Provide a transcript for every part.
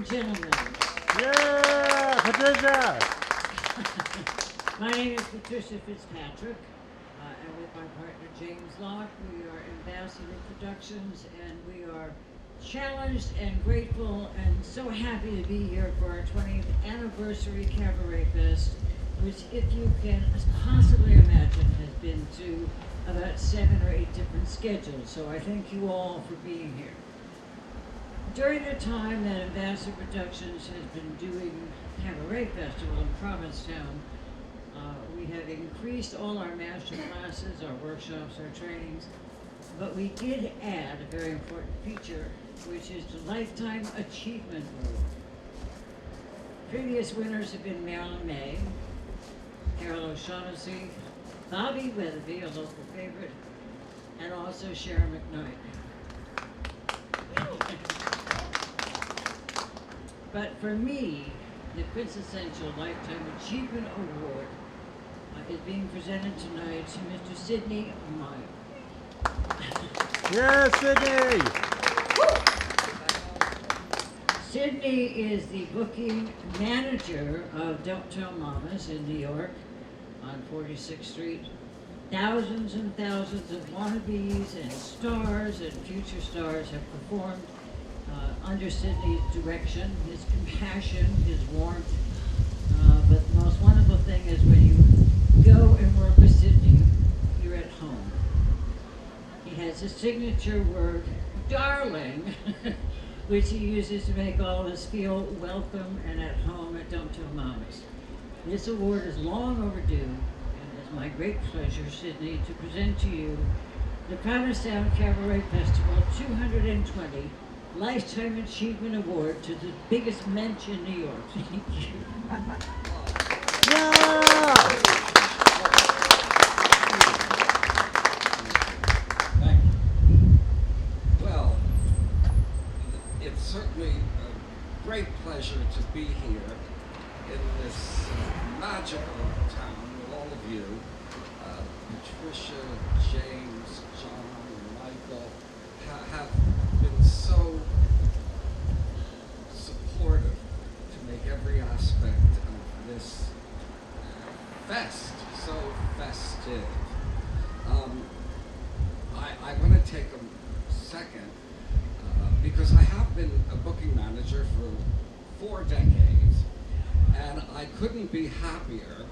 and gentlemen. Yeah, Patricia! My name is Patricia Fitzpatrick, and with my partner James Locke, we are Ambassador Productions, and we are challenged and grateful and so happy to be here for our 20th anniversary Cabaret Fest, which, if you can possibly imagine, has been to about 7 or 8 different schedules. So I thank you all for being here. During the time that Ambassador Productions has been doing Cabaret Festival in Provincetown, we have increased all our master classes, our workshops, our trainings, but we did add a very important feature, which is the Lifetime Achievement Award. Previous winners have been Marilyn May, Carol O'Shaughnessy, Bobby Weatherby, a local favorite, and also Sharon McKnight. But for me, the quintessential Lifetime Achievement Award is being presented tonight to Mr. Sidney Myer. Yeah, Sidney! Sidney is the booking manager of Don't Tell Mamas in New York on 46th Street. Thousands and thousands of wannabes and stars and future stars have performed under Sidney's direction, his compassion, his warmth. But the most wonderful thing is when you go and work with Sidney, you're at home. He has a signature word, darling, which he uses to make all of us feel welcome and at home at Don't Tell Mamas. This award is long overdue, and it's my great pleasure, Sidney, to present to you the Provincetown Cabaret Festival 220 Lifetime Achievement Award to the biggest mensch in New York. Thank you. Yeah! Thank you. Well, it's certainly a great pleasure to be here in this magical town with all of you. Patricia, James, John, and Michael have been so supportive to make every aspect of this fest so festive. I want to take a second because I have been a booking manager for 4 decades, and I couldn't be happier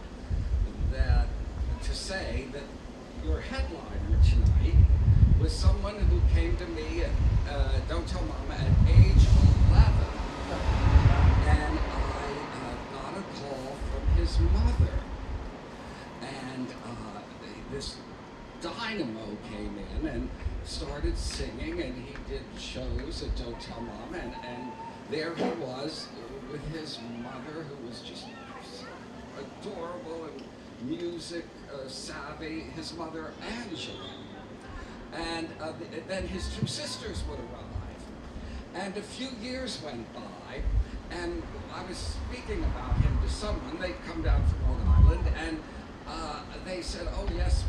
to say that your headliner tonight was someone who came to me at Don't Tell Mama at age 11, and I got a call from his mother, and this dynamo came in and started singing, and he did shows at Don't Tell Mama, and there he was with his mother, who was just adorable and music savvy, his mother Angela. And then his 2 sisters would arrive. And a few years went by, and I was speaking about him to someone. They'd come down from Long Island, and they said, oh yes,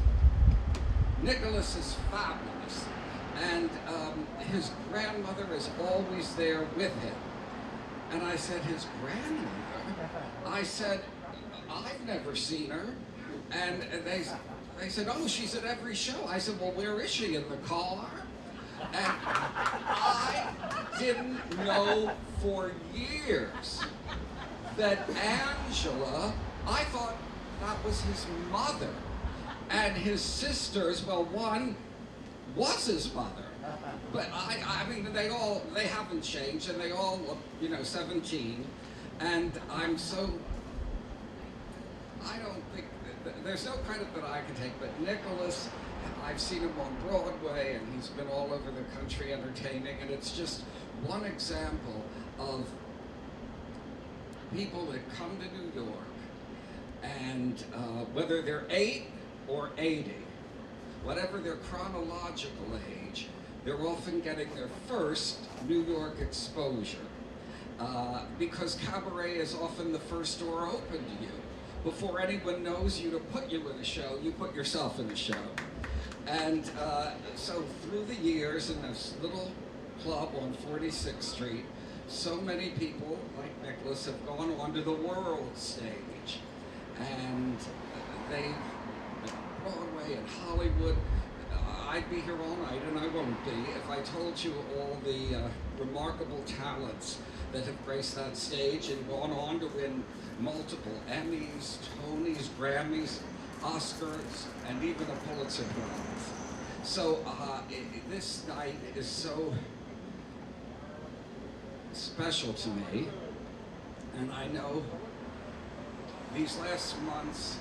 Nikolas is fabulous. And his grandmother is always there with him. And I said, his grandmother? I said, I've never seen her. And they said, oh, she's at every show. I said, well, where is she, in the car? And I didn't know for years that Angela, I thought that was his mother. And his sisters, well, one was his mother. But I mean, they haven't changed, and they all look, 17. And I'm so, I don't think, there's no credit that I can take, but Nikolas, I've seen him on Broadway, and he's been all over the country entertaining, and it's just one example of people that come to New York, and whether they're 8 or 80, whatever their chronological age, they're often getting their first New York exposure, because cabaret is often the first door open to you. Before anyone knows you to put you in a show, you put yourself in a show. And so through the years in this little club on 46th Street, so many people like Nicolas have gone on to the world stage, and they've Broadway and Hollywood. I'd be here all night, and I won't be, if I told you all the remarkable talents that have graced that stage and gone on to win multiple Emmys, Tonys, Grammys, Oscars, and even a Pulitzer Prize. So this night is so special to me, and I know these last months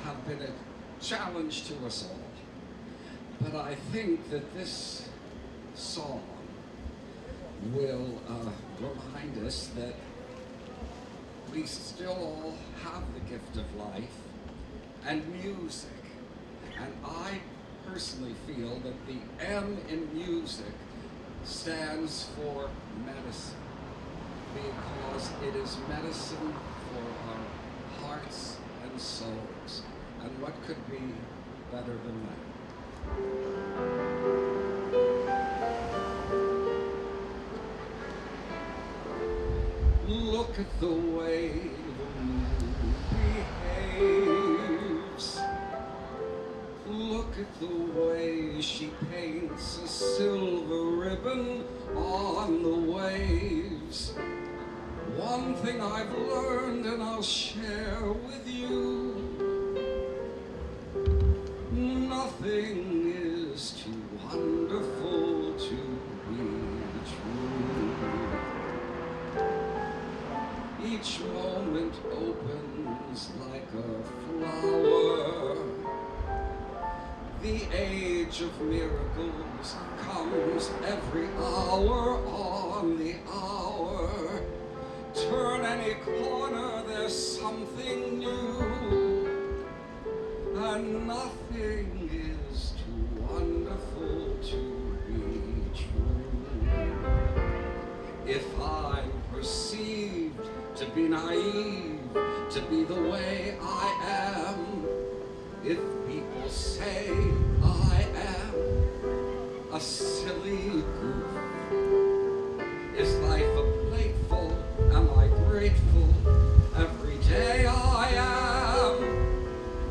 have been a challenge to us all. But I think that this song will remind us that we still all have the gift of life and music. And I personally feel that the M in music stands for medicine, because it is medicine for our hearts and souls. And what could be better than that? Look at the way the moon behaves. Look at the way she paints a silver ribbon on the waves. One thing I've learned and I'll share with you: nothing is too wonderful to be true. Each moment opens like a flower. The age of miracles comes every hour on the hour. Turn any corner, there's something new. And nothing is too wonderful to be true. If I'm perceived to be naive, to be the way I am, if people say I am a silly goof, is life a plateful? Am I grateful? Every day I am.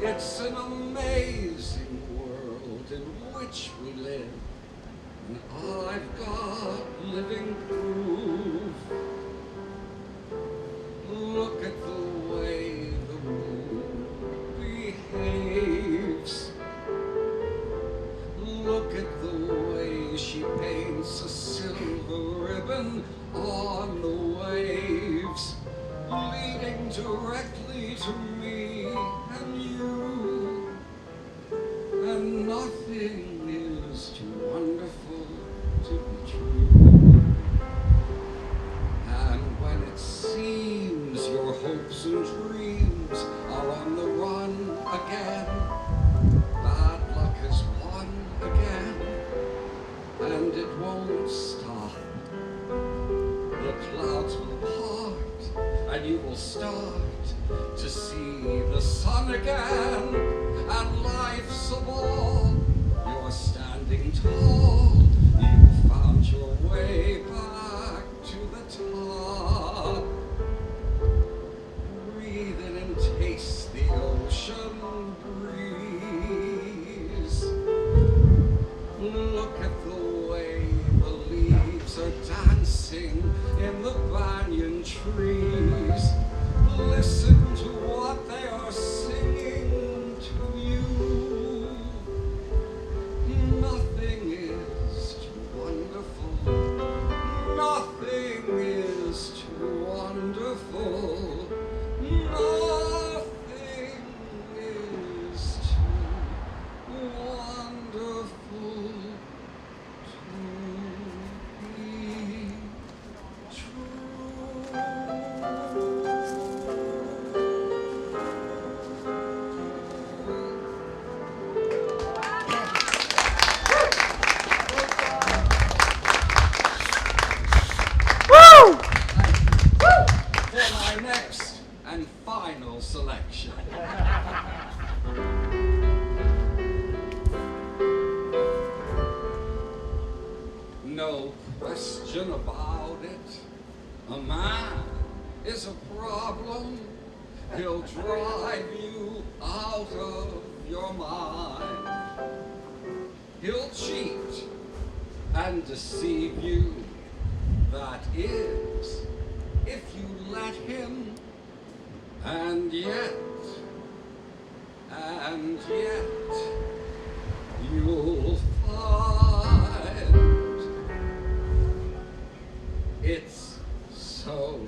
It's an amazing world in which we live, and I've got living proof. Look at the way the moon behaves. Look at the way she paints a silver ribbon on the waves, leading directly to me and you. And nothing is too wonderful to be true. And when it seems your hopes and dreams are on the run again, bad luck has won again, and it won't stop. The clouds will part, and you will start to see the sun again, and life's a ball. You're standing tall, you found your way back to the top. Breathe in and taste the ocean breeze. Look at the way the leaves are dancing in the banyan trees. Listen to what they are singing to you. Nothing is too wonderful. Nothing is too wonderful. Nothing is out of your mind. He'll cheat and deceive you. That is, if you let him. And yet, you'll find it's so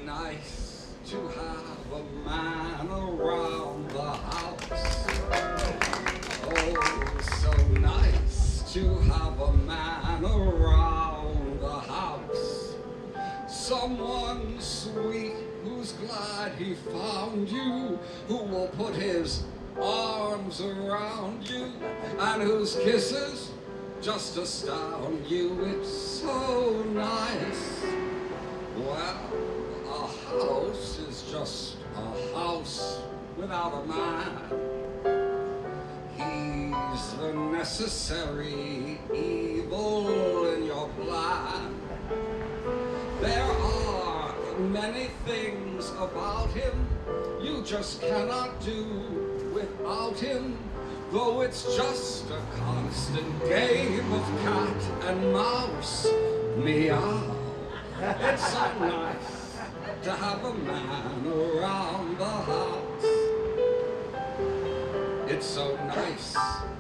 nice to have a man around the house. Oh, so nice to have a man around the house. Someone sweet who's glad he found you, who will put his arms around you, and whose kisses just astound you. It's so nice. Well, a house is just a house without a man. He's the necessary evil in your plan. There are many things about him you just cannot do without him, though it's just a constant game of cat and mouse. Meow. It's so nice to have a man around the house. It's so nice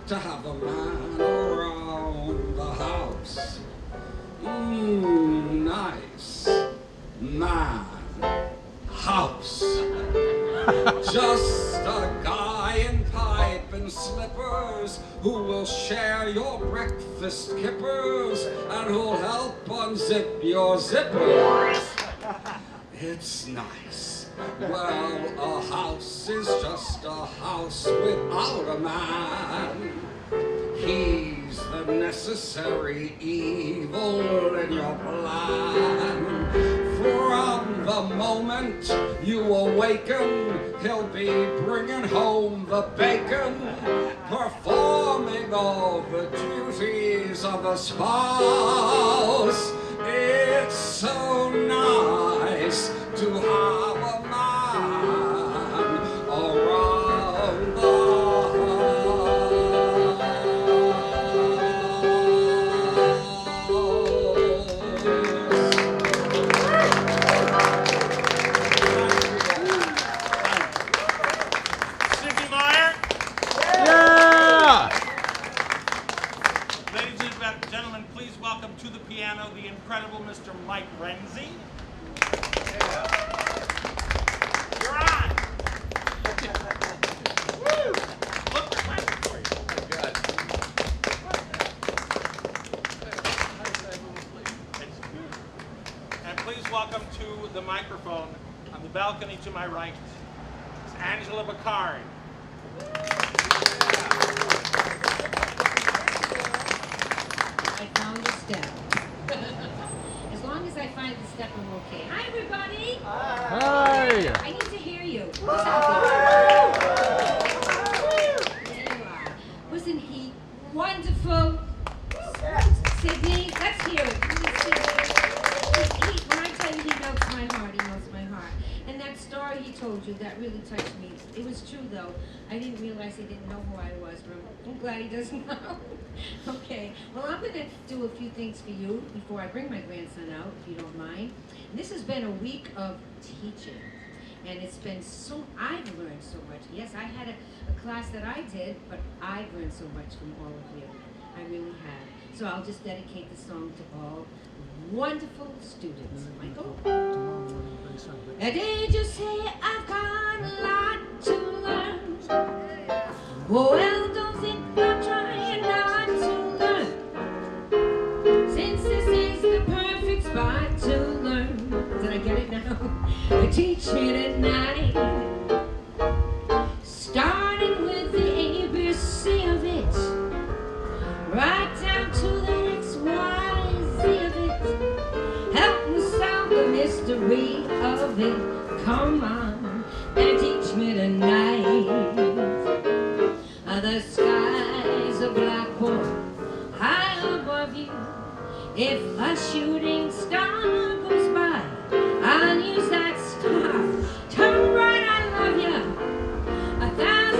to have a man around the house. Nice man house. Just a guy in pipe and slippers who will share your breakfast kippers and who'll help unzip your zippers. It's nice. Well, a house is just a house without a man. He's the necessary evil in your plan. From the moment you awaken, he'll be bringing home the bacon, performing all the duties of a spouse. It's so nice to have a man around the Sidney Myer. Yeah! Ladies and gentlemen, please welcome to the piano the incredible Mr. Mike Renzi. You're on. Woo! Look, we're clapping for you. And please welcome to the microphone on the balcony to my right, it's Angela Bacard. I found the step. As long as I find the step, I'm okay. Hi, everybody. Hi! I need to hear you. What's There you are. Wasn't he wonderful? Sidney, let's hear it. When I tell you he melts my heart, he melts my heart. And that story he told you, that really touched me. It was true, though. I didn't realize he didn't know who I was, but I'm glad he doesn't know. Okay, well, I'm going to do a few things for you before I bring my grandson out, if you don't mind. And this has been a week of teaching, and it's been so, I've learned so much. Yes, I had a class that I did, but I've learned so much from all of you. I really have. So I'll just dedicate the song to all wonderful students. Michael? Did you say I've got a lot to learn? Well, don't think I'm trying not to learn, since this is the perfect spot to learn. Did I get it now? Teach me tonight, starting with the ABC of it, right down to the XYZ of it. Help me solve the mystery of it. Come on and teach me tonight. The sky's a blackboard high above you. If a shooting star goes by, I'll use that star to write I love you 1,000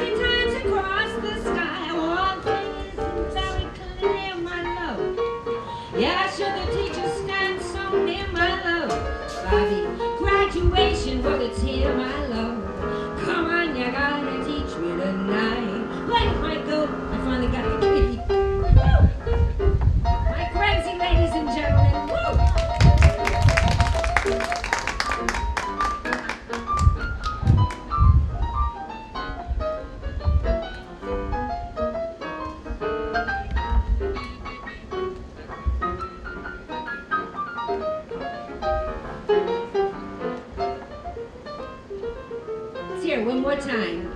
more time,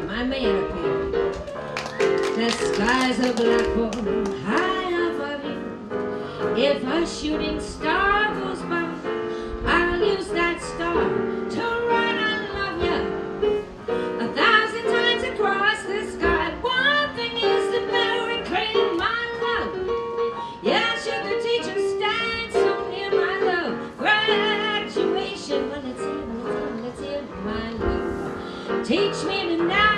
my man appeared. The skies are black hole high above you. If a shooting star goes by, I'll use that star to run and love you 1,000 times across the sky. One thing is the better and claim my love. Yeah, should the teacher stand so near my love? Graduation, when it's here, when it's here, my love. Teach me tonight.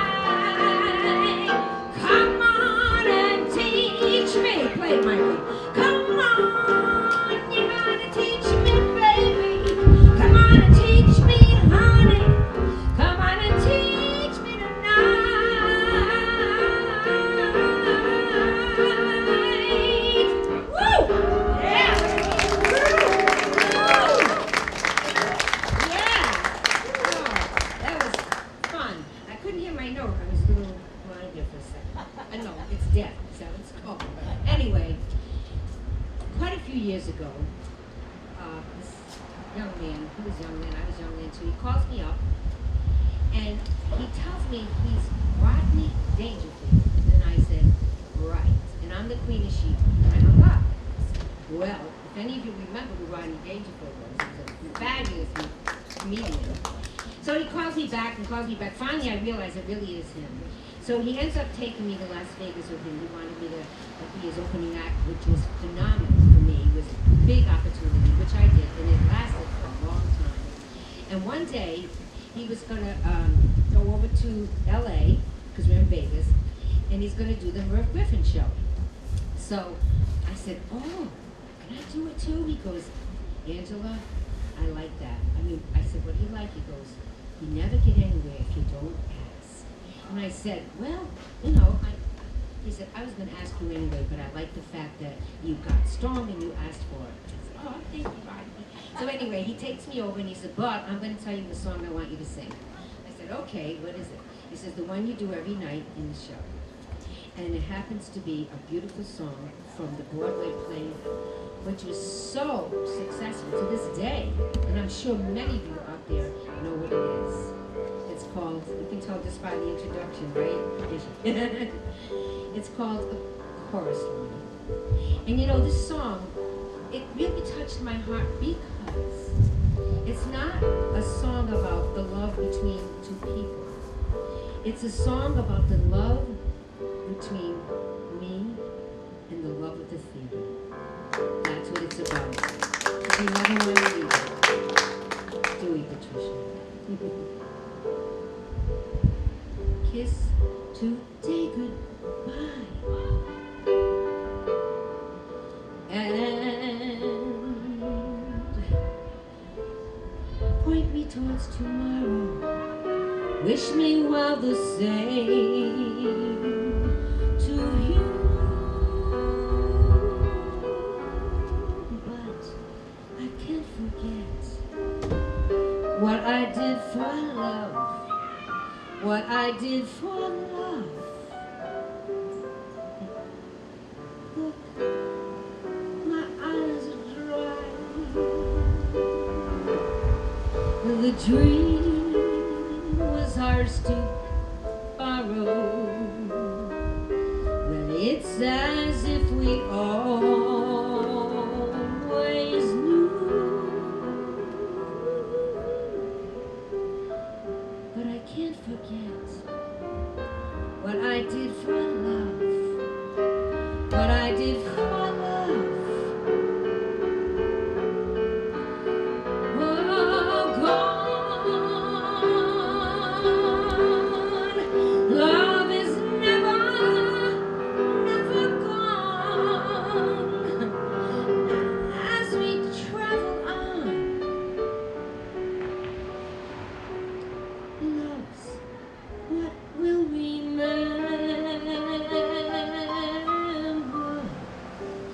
Come on and teach me. Play it, Michael. Come on, you gotta teach me, baby. Come on and teach me, honey. Come on and teach me tonight. Woo! Yeah! Woo! Yeah! Oh, that was fun. I couldn't hear my note. I was a little blinded for a second. I know, it's deaf, so it's called. Anyway, quite a few years ago, this young man, he was young then, I was young then too, he calls me up and he tells me he's Rodney Dangerfield. And I said, right. And I'm the Queen of Sheep. I hung up. Well, if any of you remember who Rodney Dangerfield was, he was a fabulous comedian. So he calls me back and calls me back. Finally, I realize it really is him. So he ends up taking me to Las Vegas with him. He wanted me to be his opening act, which was phenomenal for me. It was a big opportunity, which I did, and it lasted for a long time. And one day, he was going to go over to L.A., because we're in Vegas, and he's going to do the Merv Griffin show. So I said, oh, can I do it too? He goes, Angela, I like that. I mean, I said, what do you like? He goes, you never get anywhere if you don't ask. And I said, well, you know, he said, I was going to ask you anyway, but I like the fact that you got strong and you asked for it. I said, oh, thank you, Rodney. So anyway, he takes me over and he said, but I'm going to tell you the song I want you to sing. I said, okay, what is it? He says, the one you do every night in the show. And it happens to be a beautiful song from the Broadway play, which was so successful to this day. And I'm sure many of you out there know what it is. It's called, you can tell just by the introduction, right? It's called A Chorus Line. And you know, this song, it really touched my heart because it's not a song about the love between two people. It's a song about the love between me and the love of the theater. That's what it's about. You never want to leave it. Do we, Patricia? Kiss today goodbye. And point me towards tomorrow. Wish me well the same to you. But I can't forget what I did for love. What I did for love. Look, my eyes are dry. The dream was ours to borrow. Well, it's as if we always knew. But I can't forget what I did for love. What I did for love. Oh, gone. Love is never, never gone. As we travel on, love's what will remember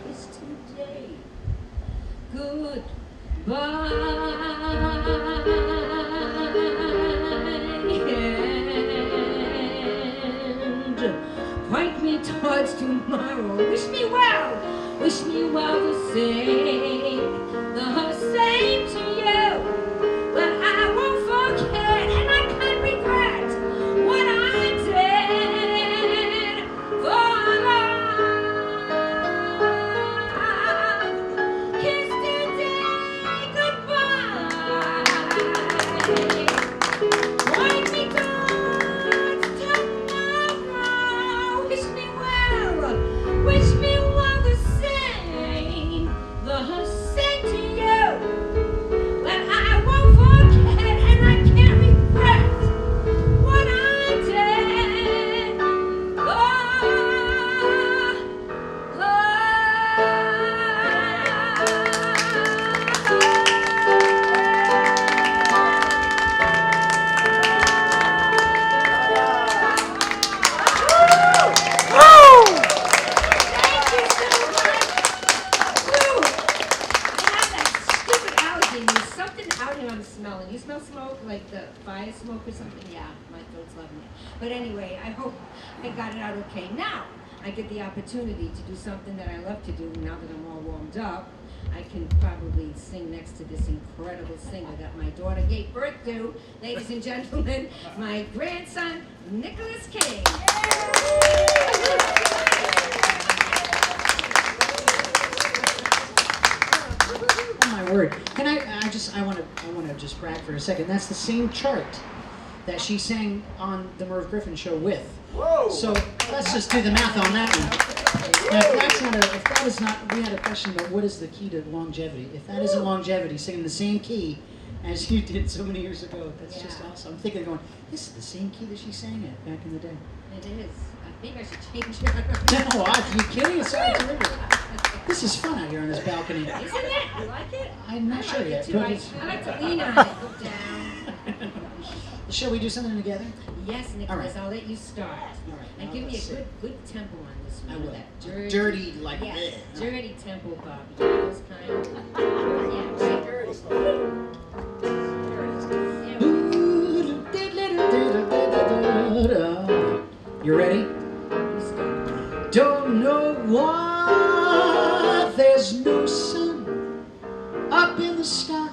is today. Goodbye. And point me towards tomorrow. Wish me well. Wish me well the same. The same to you. But I won't forget and I can't regret or something? Yeah, my throat's loving it. But anyway, I hope I got it out okay. Now, I get the opportunity to do something that I love to do now that I'm all warmed up. I can probably sing next to this incredible singer that my daughter gave birth to. Ladies and gentlemen, my grandson, Nicolas King. Oh my word! Can I want to just brag for a second. That's the same chart that she sang on the Merv Griffin show with. Whoa! So let's just do the math on that one. Now, if that is not, we had a question about what is the key to longevity. If that isn't longevity, singing the same key as you did so many years ago, that's just awesome. I'm thinking, going, this is the same key that she sang at back in the day. It is. I think I should change it. No, are you kidding? It's all terrific. This is fun out here on this balcony. Isn't it? You like it? I'm not sure yet. Too. But I it's... like to lean on it, look down. Shall we do something together? Yes, Nicholas, All right. I'll let you start. All right, And now give me let's a good tempo on this one. I will. That Dirty like yeah, this. dirty tempo, Bob. You know those kind of. Yeah, right. You ready? You start. Don't know why there's no sun up in the sky.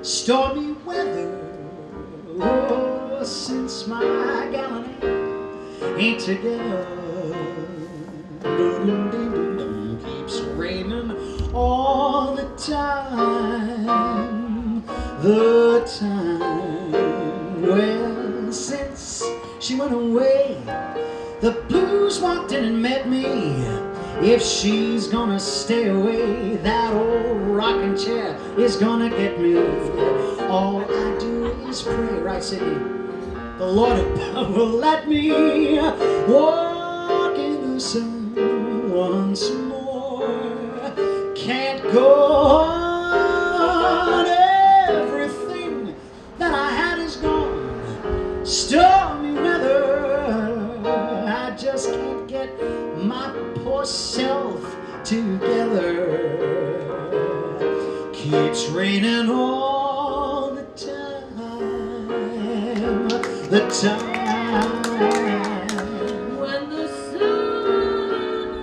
Stormy weather. Oh, since my gal and I ain't together. Keeps raining all the time. The time. Well, since she went away, the blues walked in and met me. If she's gonna stay away, that old rocking chair is gonna get me. All I do is pray, right, Sidney? The Lord above will let me walk in the sun once more. Can't go on, everything that I had is gone. Stormy weather, I just can't get my poor self together. Keeps raining all the time, the time. When the sun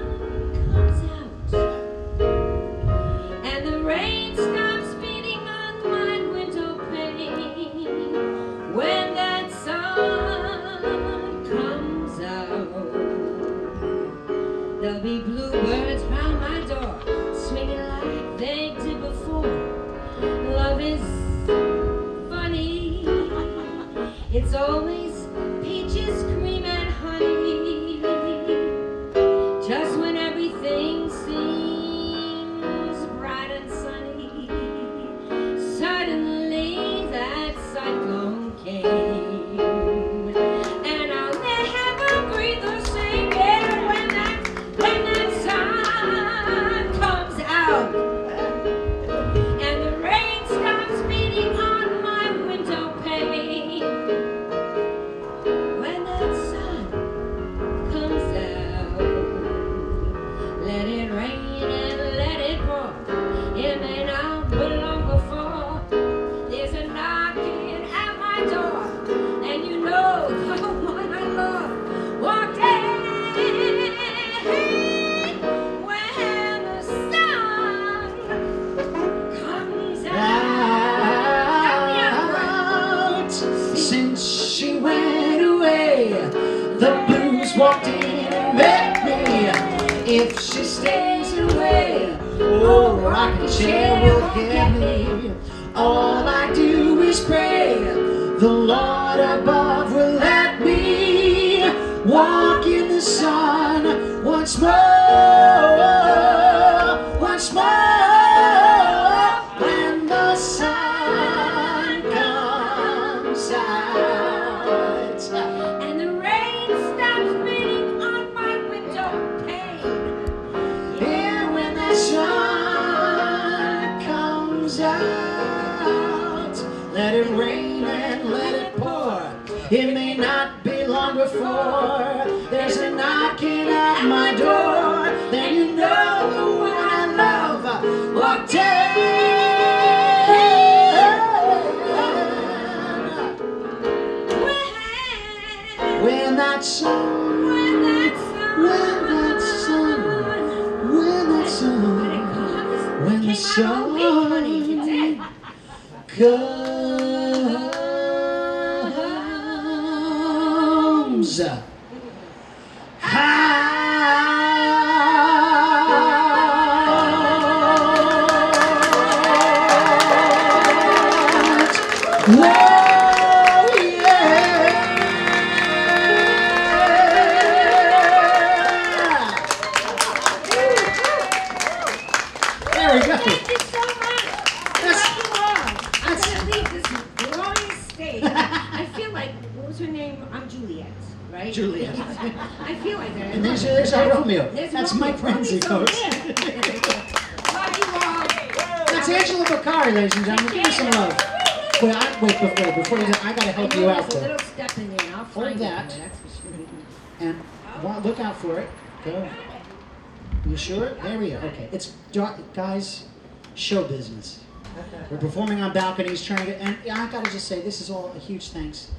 comes out and the rain stops beating on my window pane, when that sun comes out, there'll be bluebirds round my door, swinging like they did before. Love is funny. It's always peaches, cream, and honey. Just when everything seems bright and sunny, suddenly that cyclone came. And I'll never breathe the same air when that sun comes out. And the rain stops beating on my window pane. When that sun comes out, let it rain and let it pour. It may not belong before. There's a knocking at my door, and you know the one I love walked in. When the sun comes out. Since she went away, the blues walked in and met me. If she stays away, oh, rocking chair will get me. All I do is pray, the Lord above will let me walk in the sun once more, once more. When the sun comes out. And the rain stops beating on my window pane. Yeah, when that sun comes out, let it rain and let it pour. It may not be long before there's a knocking at my door. sun, When that sun, when that sun, when that sun, when the came out all weak, honey. It did. comes. Whoa, yeah. There we go. Thank you so much. That's- Thank you all. I'm gonna leave this glorious stage. I feel like, what was her name? I'm Juliet, right? Juliet. I feel like that. And there's our Romeo. There's That's Romeo. Mike Renzi, Romeo. folks. Love you all. That's Angela Bakari, ladies and gentlemen. Give her some love. Wait, before you do, I gotta help you out There's a though. little step in there, and I'll Hold find that. it. That's for sure. And look out for it. Go. You sure? There we go. Okay. It's guys, show business. We're performing on balconies, trying to, and I gotta just say, this is all a huge thanks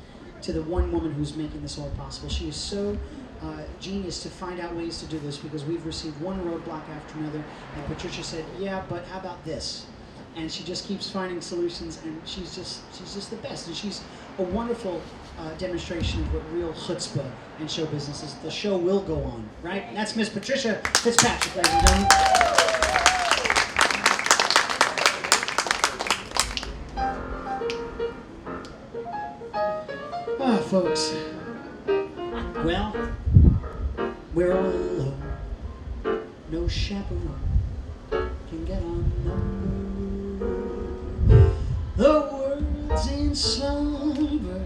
to the one woman who's making this all possible. She is so genius to find out ways to do this because we've received one roadblock after another. And Patricia said, "Yeah, but how about this?" And she just keeps finding solutions, and she's just the best. And she's a wonderful demonstration of what real chutzpah and show business is. The show will go on, right? And that's Miss Patricia Fitzpatrick, ladies and gentlemen. Ah, folks. Well, we're all alone. No chaperone can get on the move. The world's in slumber.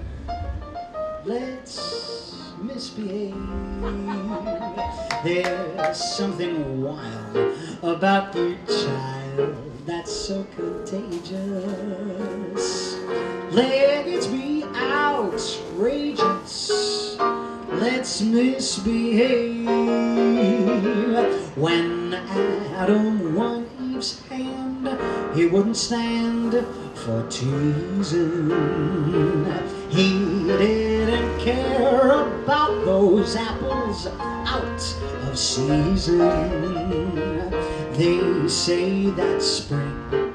Let's misbehave. There's something wild about you, child, that's so contagious. Let it be outrageous. Let's misbehave. When Adam won Eve's hand, he wouldn't stand for teasing. He didn't care about those apples out of season. They say that spring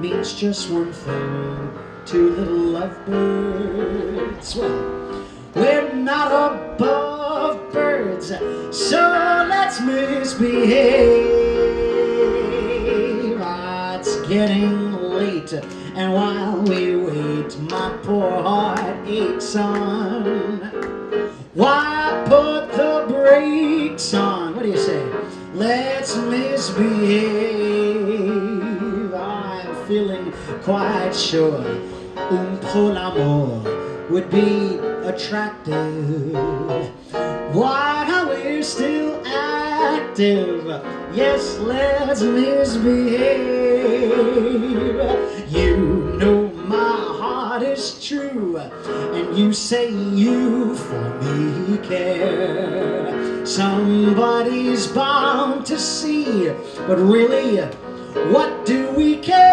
means just one thing: two little lovebirds. Well, we're not above birds, so let's misbehave. It's getting late, and while we wait, my poor heart aches on. Why put the brakes on? What do you say? Let's misbehave. I'm feeling quite sure pour l'amour would be attractive. While we're still active, yes, let's misbehave. You know my heart is true, and you say you for me care. Somebody's bound to see, but really, what do we care?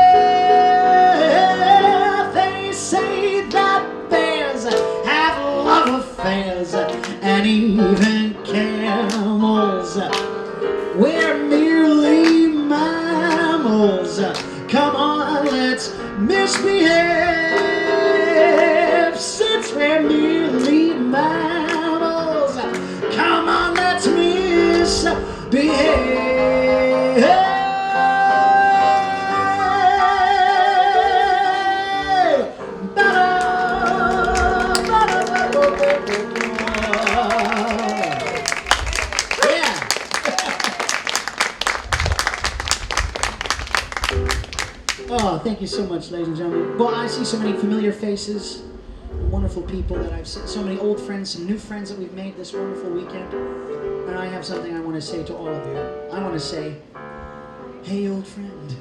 They say that bears have love affairs, and even camels. We're merely mammals. Come on, let's misbehave. Since we're merely mammals, come on, let's misbehave. Oh, thank you so much, ladies and gentlemen. Well, I see so many familiar faces, wonderful people that I've seen, so many old friends, some new friends that we've made this wonderful weekend. And I have something I want to say to all of you. I want to say, hey, old friend,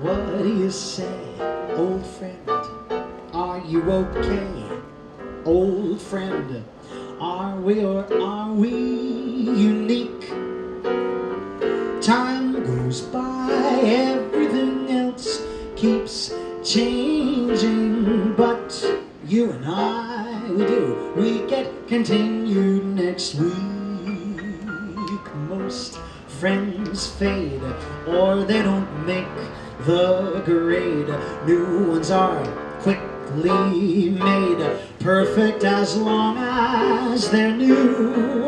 what do you say, old friend? Are you okay, old friend? Are we or are we unique? Time goes by, everything else keeps changing, but you and I, we get confused. continued next week. Most friends fade, or they don't make the grade. New ones are quickly made, perfect as long as they're new.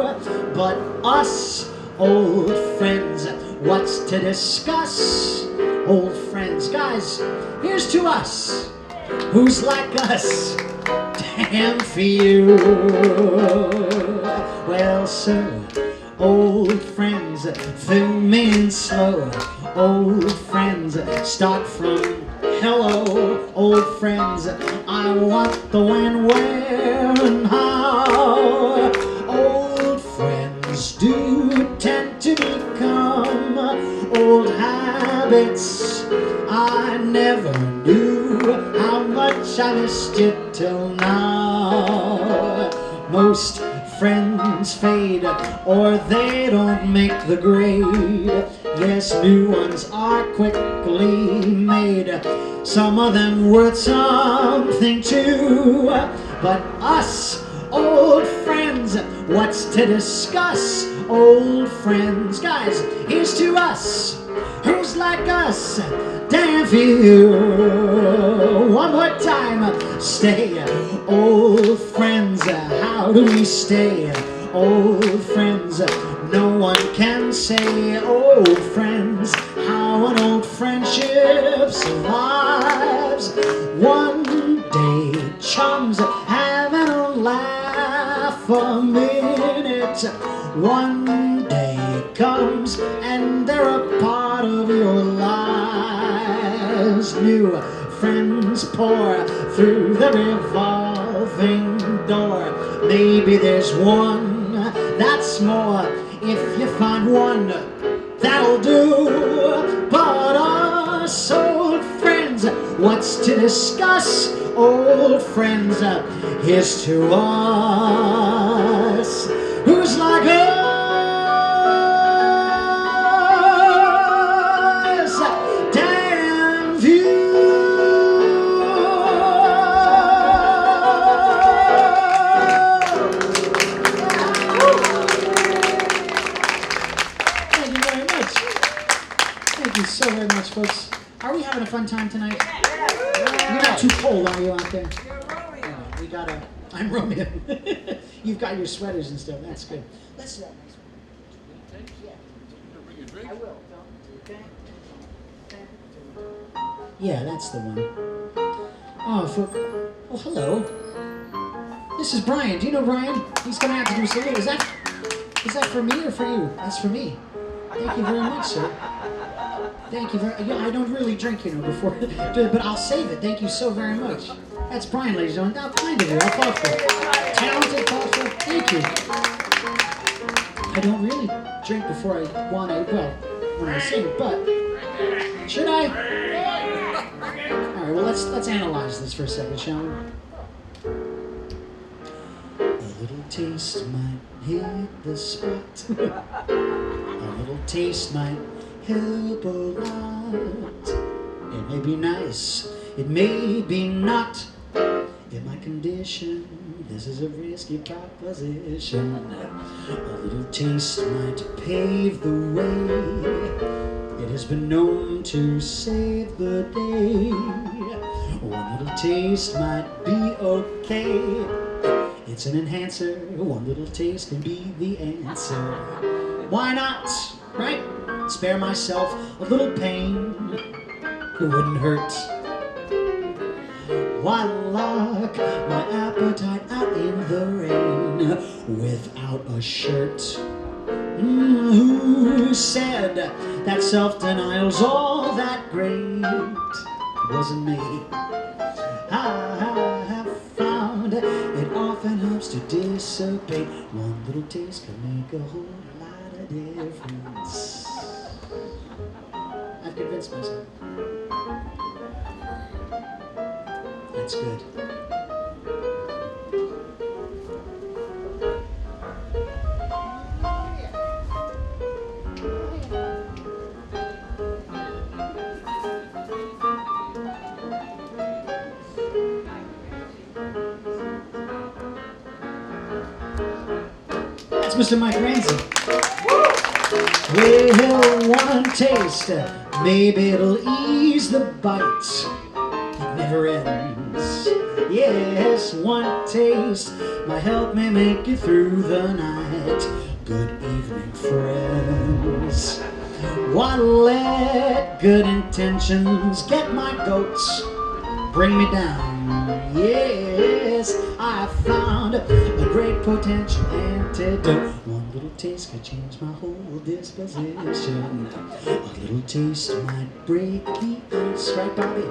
But us, old friends, what's to discuss? Old friends, guys, here's to us. Who's like us? Damn for you. Well, sir, old friends fill me in slow. Old friends start from hello. Old friends, I want the when, where, and how. Old friends do tend to become old habits. I never knew how much I missed it till now. Most friends fade, or they don't make the grade. Yes, new ones are quickly made, some of them worth something too. But us, old friends, what's to discuss? Old friends, guys, here's to us. Who's like us? Damn for you. One more time. Stay, old friends. How do we stay? Old friends. No one can say, old friends, how an old friendship survives. One day, chums having a laugh a minute. One day comes and they're a part of your lives. New friends pour through the revolving door. Maybe there's one that's more. If you find one, that'll do. But us old friends, what's to discuss? Old friends, here's to us. Who's like us? Damn view. Thank you very much. Thank you so very much, folks. Are we having a fun time tonight? You're not too cold, are you, out there? We got a... I'm Romeo. You've got your sweaters and stuff. That's good. Let's do that next one. I will. Yeah, that's the one. Oh, hello. This is Brian. Do you know Brian? He's coming out to do a salute. Is that for me or for you? That's for me. Thank you very much, sir. Thank you very. Yeah, I don't really drink, before, but I'll save it. Thank you so very much. That's Brian, ladies and gentlemen. How kind of you. How thoughtful. Talented, thoughtful. Thank you. I don't really drink before I want to, when I sing, but should I? All right, well, let's analyze this for a second, shall we? A little taste might hit the spot. A little taste might help a lot. It may be nice, it may be not. In my condition, this is a risky proposition. A little taste might pave the way. It has been known to save the day. One little taste might be okay. It's an enhancer. One little taste can be the answer. Why not, right? Spare myself a little pain. It wouldn't hurt. Why lock my appetite out in the rain without a shirt? Who said that self-denial's all that great? It wasn't me. I have found it often helps to dissipate. One little taste can make a whole lot of difference. I've convinced myself. That's good. That's Mr. Mike Ransom. Well, one taste, maybe it'll ease the bite. It never ends. Yes, one taste might help me make it through the night. Good evening, friends. Why let good intentions get my goats, bring me down? Yes, I found a great potential antidote. One little taste could change my whole disposition. A little taste might break the ice, right, Bobby?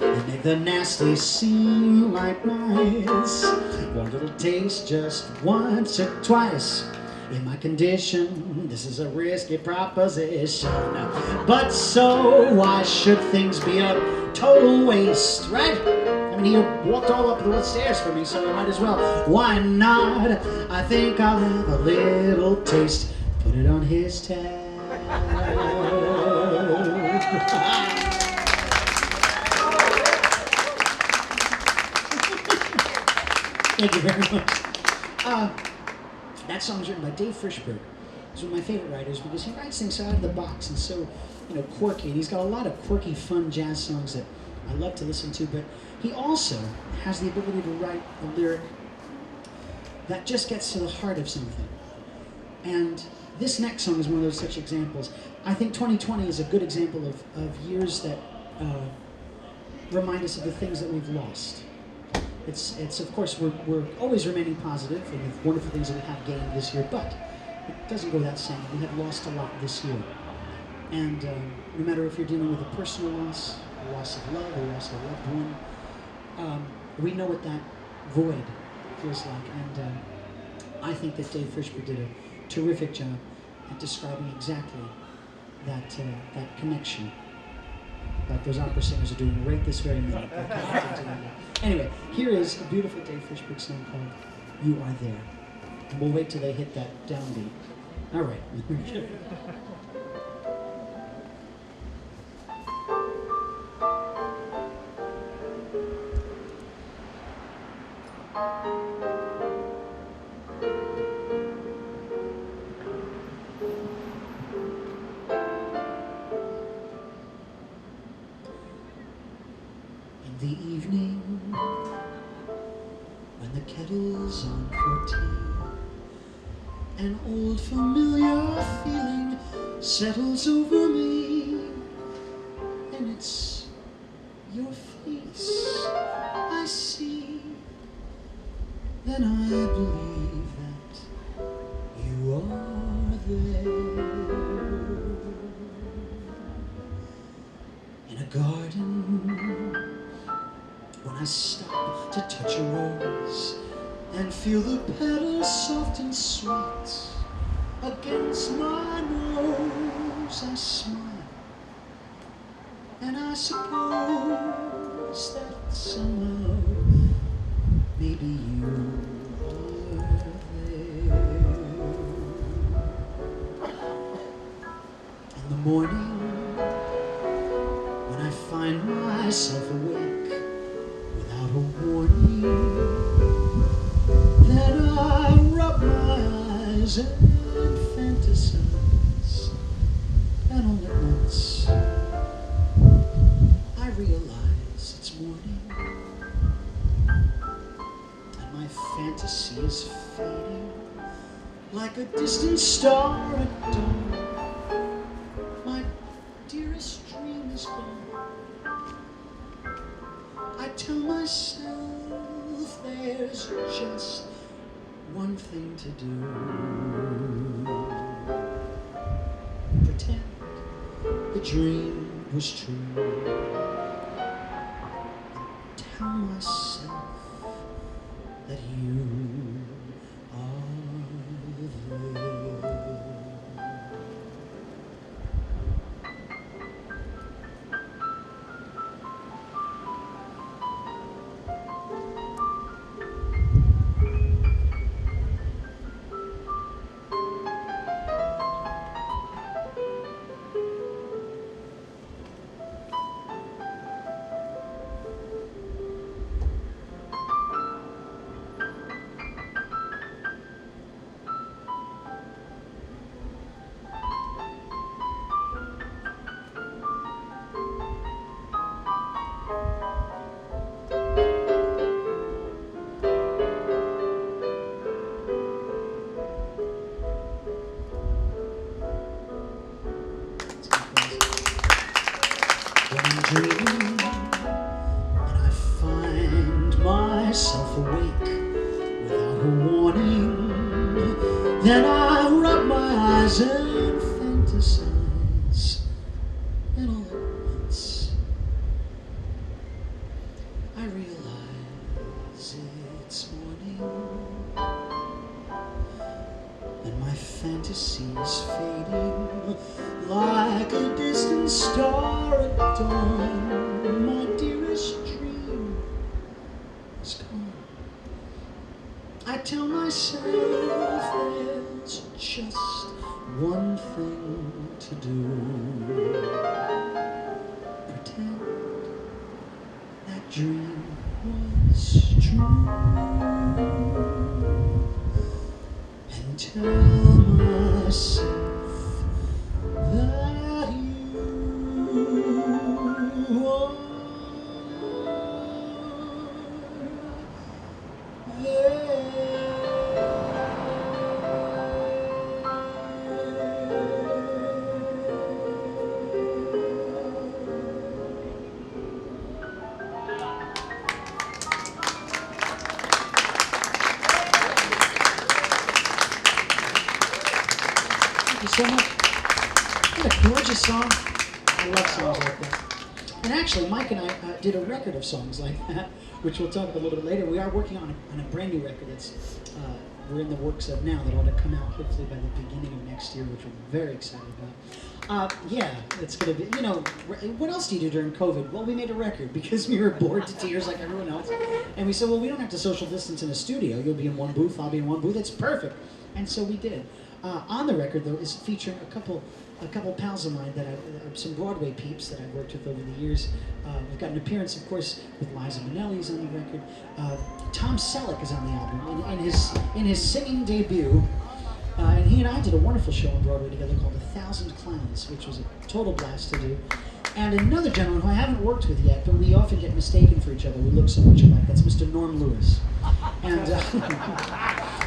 And make the nasty seem like nice. One little taste just once or twice. In my condition, this is a risky proposition. But so why should things be a total waste, right? I mean, he walked all up the stairs for me, so I might as well. Why not? I think I'll have a little taste. Put it on his tab. Thank you very much. That song's written by Dave Frischberg. He's one of my favorite writers because he writes things so out of the box and so, quirky. And he's got a lot of quirky, fun jazz songs that I love to listen to. But he also has the ability to write a lyric that just gets to the heart of something. And this next song is one of those such examples. I think 2020 is a good example of years that remind us of the things that we've lost. It's of course, we're always remaining positive and the wonderful things that we have gained this year, but it doesn't go that same. We have lost a lot this year. And no matter if you're dealing with a personal loss, a loss of love, a loss of a loved one, we know what that void feels like. And I think that Dave Frischberg did a terrific job at describing exactly that connection that those opera singers are doing right this very minute. Anyway, here is a beautiful Dave Frischberg song called You Are There. And we'll wait till they hit that downbeat. All right. The evening when the kettle's on for tea, an old familiar feeling settles over me, and it's your face I see. Then I believe that you are there in a garden. When I stop to touch a rose and feel the petals soft and sweet against my nose, I smile, and I suppose that somehow maybe you are there. In the morning, when I find myself awake without a warning, then I rub my eyes and fantasize, and all at once I realize it's morning, and my fantasy is fading like a distant star at dawn. My dearest dream is gone. I tell myself there's just one thing to do. Pretend the dream was true. And tell myself that you are there. dream, and I find myself awake without a warning. Then I rub my eyes and fantasize, and all at once I realize it's morning, and my fantasy is fading like a distant star at dawn. My dearest dream is gone. I tell myself there's just one thing to do. Pretend that dream was true, and tell myself that you are there. Thank you so much. What a gorgeous song. I love songs like that. And actually, Mike and I did a record of songs like that, which we'll talk about a little bit later. We are working on a brand new record that's we're in the works of now that ought to come out hopefully by the beginning of next year, which we're very excited about. Yeah, it's going to be, you know, what else do you do during COVID? Well, we made a record because we were bored to tears like everyone else. And we said, well, we don't have to social distance in a studio. You'll be in one booth, I'll be in one booth. It's perfect. And so we did. On the record, though, is featuring a couple pals of mine that some Broadway peeps that I've worked with over the years. We've got an appearance, of course, with Liza Minnelli's on the record. Tom Selleck is on the album in his singing debut. And he and I did a wonderful show on Broadway together called 1,000 Clowns, which was a total blast to do. And another gentleman who I haven't worked with yet, but we often get mistaken for each other. We look so much alike. That's Mr. Norm Lewis. And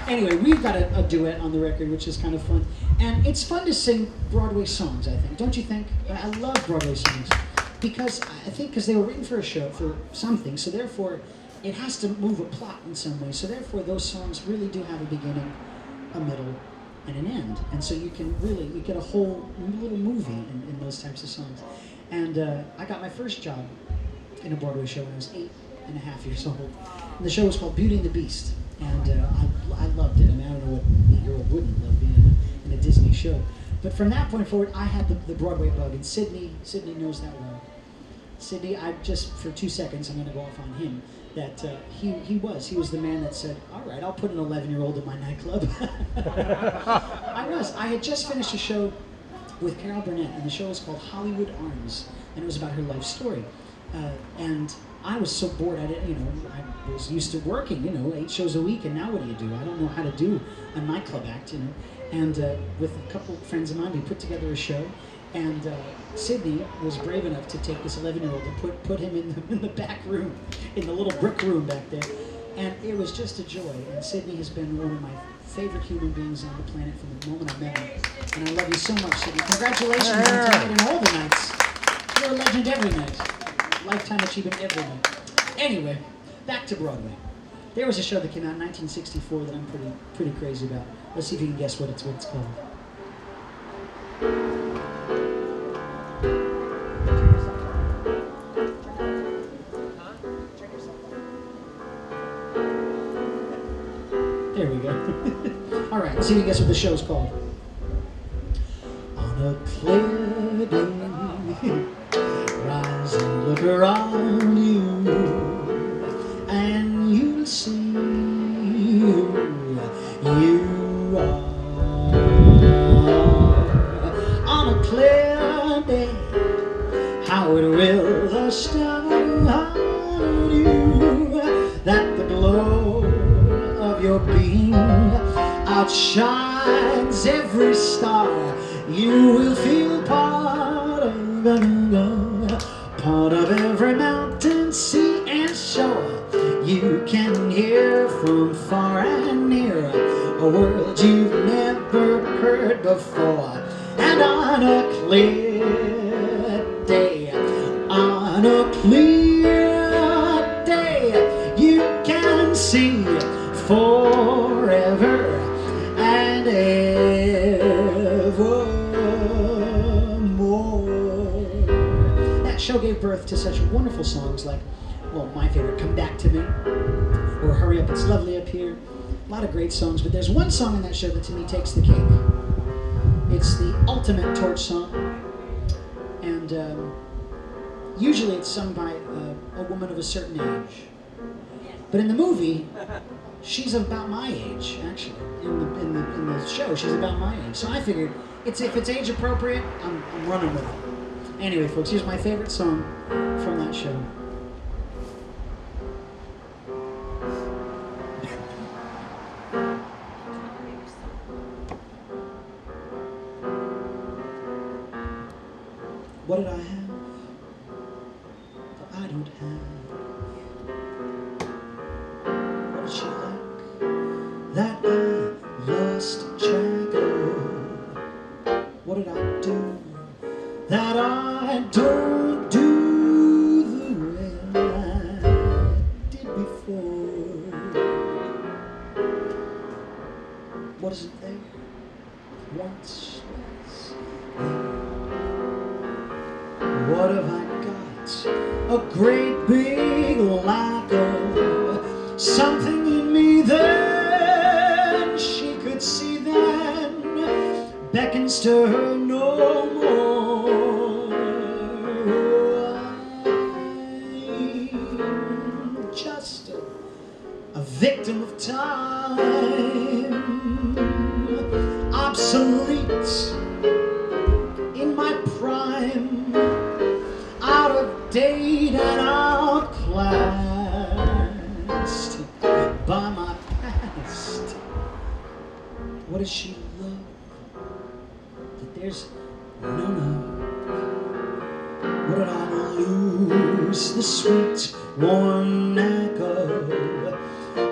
anyway, we've got a duet on the record, which is kind of fun. And it's fun to sing Broadway songs, I think. Don't you think? I love Broadway songs because they were written for a show, for something. So therefore, it has to move a plot in some way. So therefore, those songs really do have a beginning, a middle, and an end. And so you get a whole little movie in those types of songs. And I got my first job in a Broadway show when I was 8.5 years old. And the show was called Beauty and the Beast. And I loved it. I mean, I don't know what 8-year-old wouldn't love being in a Disney show. But from that point forward, I had the Broadway bug. And Sidney knows that well. Sidney, just for 2 seconds, I'm going to go off on him. That he was the man that said, all right, I'll put an 11-year-old in my nightclub. I had just finished a show with Carol Burnett, and the show was called Hollywood Arms, and it was about her life story. And I was so bored, I was used to working, 8 shows a week, and now what do? I don't know how to do a nightclub act, And with a couple of friends of mine, we put together a show, and Sidney was brave enough to take this 11-year-old and put him in the back room, in the little brick room back there. And it was just a joy. And Sidney has been one of my favorite human beings on the planet from the moment I met him. And I love you so much, Sidney. Congratulations on tonight and all the nights. You're a legend every night. Lifetime achievement every night. Anyway, back to Broadway. There was a show that came out in 1964 that I'm pretty crazy about. Let's see if you can guess what it's called. There we go. All right, let's see if you can guess what the show's called. On a clear day, rise and look around you, and you'll see who you are. On a clear day, how it will astound you that the glow of your being outshines every star. You will feel part of every mountain, sea, and shore. You can hear from far and near a world you've never heard before. And on a clear day, on birth to such wonderful songs like, well, my favorite, Come Back to Me, or Hurry Up, It's Lovely Up Here. A lot of great songs, but there's one song in that show that to me takes the cake. It's the ultimate torch song, and usually it's sung by a woman of a certain age. But in the movie, she's about my age, actually. In the show, she's about my age. So I figured, if it's age appropriate, I'm running with it. Anyway, folks, here's my favorite song from that show. What did I have that I don't have? What did she like that I lost track of? What did I do that I don't do the way I did before? What isn't there once was there? What have I got? A great big lack of something in me that she could see then beckons to her no more. I'm just a victim of time, obsolete in my prime, out of date and outclassed by my past. What does she love that there's none of? What did I lose? The sweet warm echo.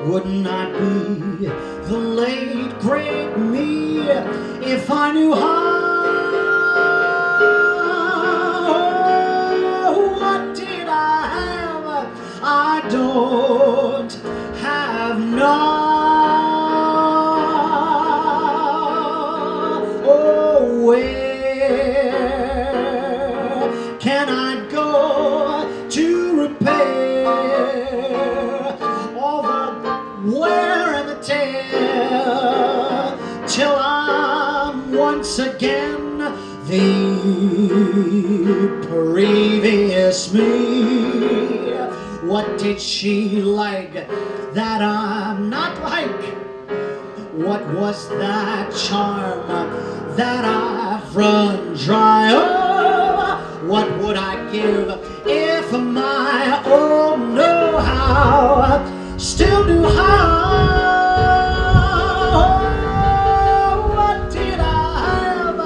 Wouldn't I be the late great me if I knew how? I don't have now. Oh, where can I go to repair all the wear and the tear till I'm once again the previous me? What did she like that I'm not like? What was that charm that I've run dry of? What would I give if my old know-how still knew how? What did I have?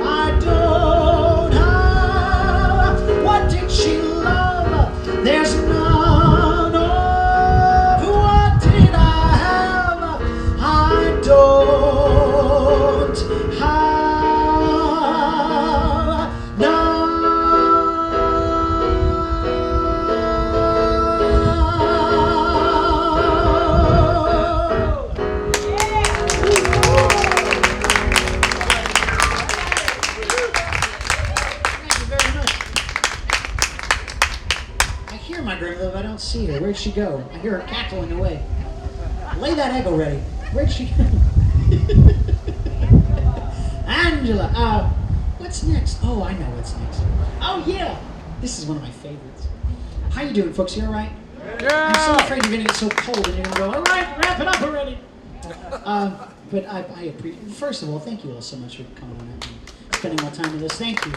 I don't have. What did she love? There's none of. What did I have? I don't have now. Thank you very much. I hear my grandmother, but I don't see her. Where'd she go? I hear her cackling away. Lay that egg already. Where'd she go? Angela. What's next? Oh, I know what's next. Oh, yeah. This is one of my favorites. How you doing, folks? You all right? I'm so afraid you're going to get so cold and you're going to go, all right, wrap it up already. But I appreciate, first of all, thank you all so much for coming on and spending more time with us. Thank you.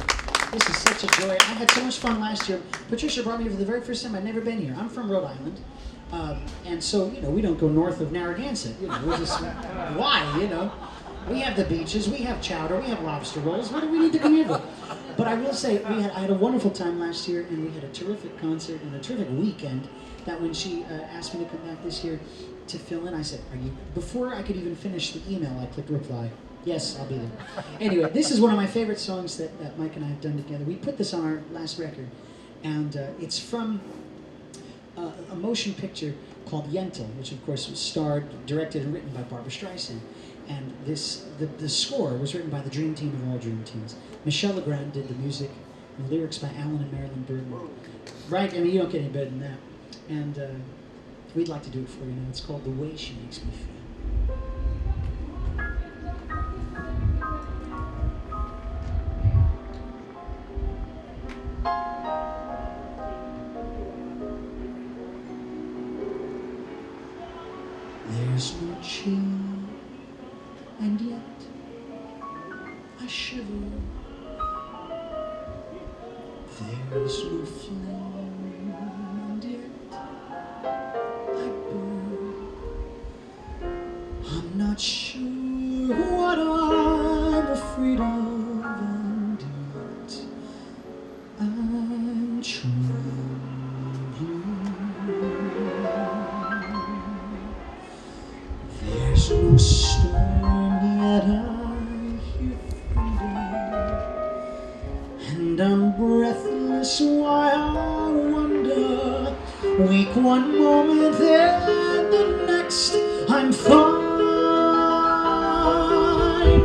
This is such a joy. I had so much fun last year. Patricia brought me here for the very first time. I'd never been here. I'm from Rhode Island. And so, we don't go north of Narragansett. We're just, why, We have the beaches, we have chowder, we have lobster rolls. What do we need to come here for? But I will say, I had a wonderful time last year, and we had a terrific concert and a terrific weekend. That when she asked me to come back this year to fill in, I said, "Are you?" Before I could even finish the email, I clicked reply. Yes, I'll be there. Anyway, this is one of my favorite songs that Mike and I have done together. We put this on our last record, and it's from a motion picture called Yentl, which of course was starred, directed, and written by Barbra Streisand. And the score was written by the dream team of all dream teams. Michel Legrand did the music, The lyrics by Alan and Marilyn Bergman. Right? I mean, you don't get any better than that. And we'd like to do it for you now. It's called The Way She Makes Me Feel. There's no chill, and yet I shiver. There's no flame, and yet I burn. I'm not sure what I'm afraid of, and yet I'm trembling. There's no storm, yet I hear thunder, and I'm breathless while I wonder. Weak one moment, then the next I'm fine.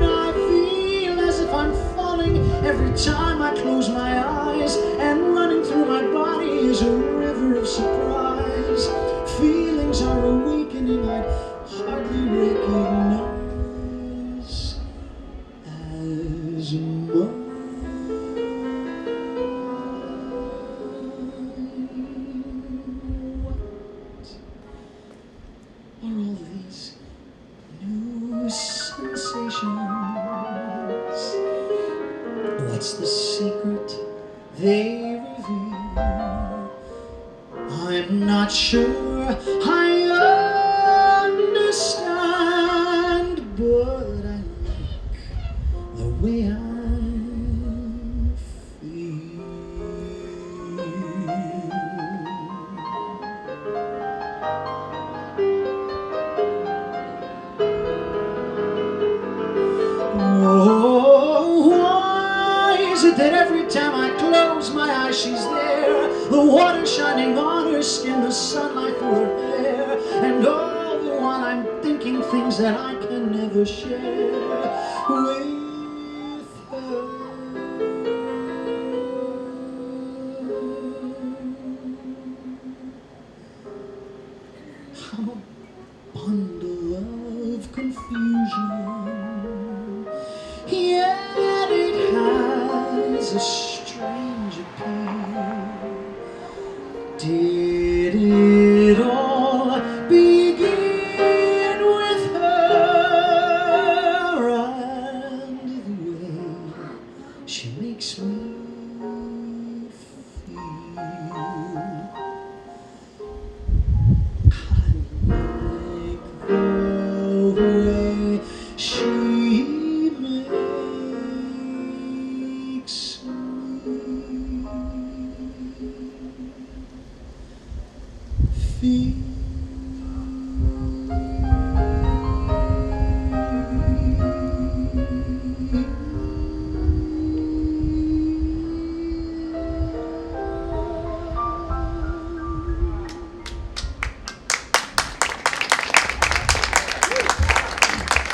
I feel as if I'm falling every time I close my eyes, and running through my body is a river of surprise. Feelings are awakening I'd hardly recognize as mine. What are all these new sensations? What's the secret they reveal? I'm not sure I understand, but I like the way I feel. Oh, why is it that every time I close my eyes she's there? The water shining on her skin, the sunlight through her hair, and all the while I'm thinking things that I can never share with her. I'm a bundle of confusion, yet it has a strange appeal. Did it all begin with her and the way she makes me feel? I like the way she makes me feel.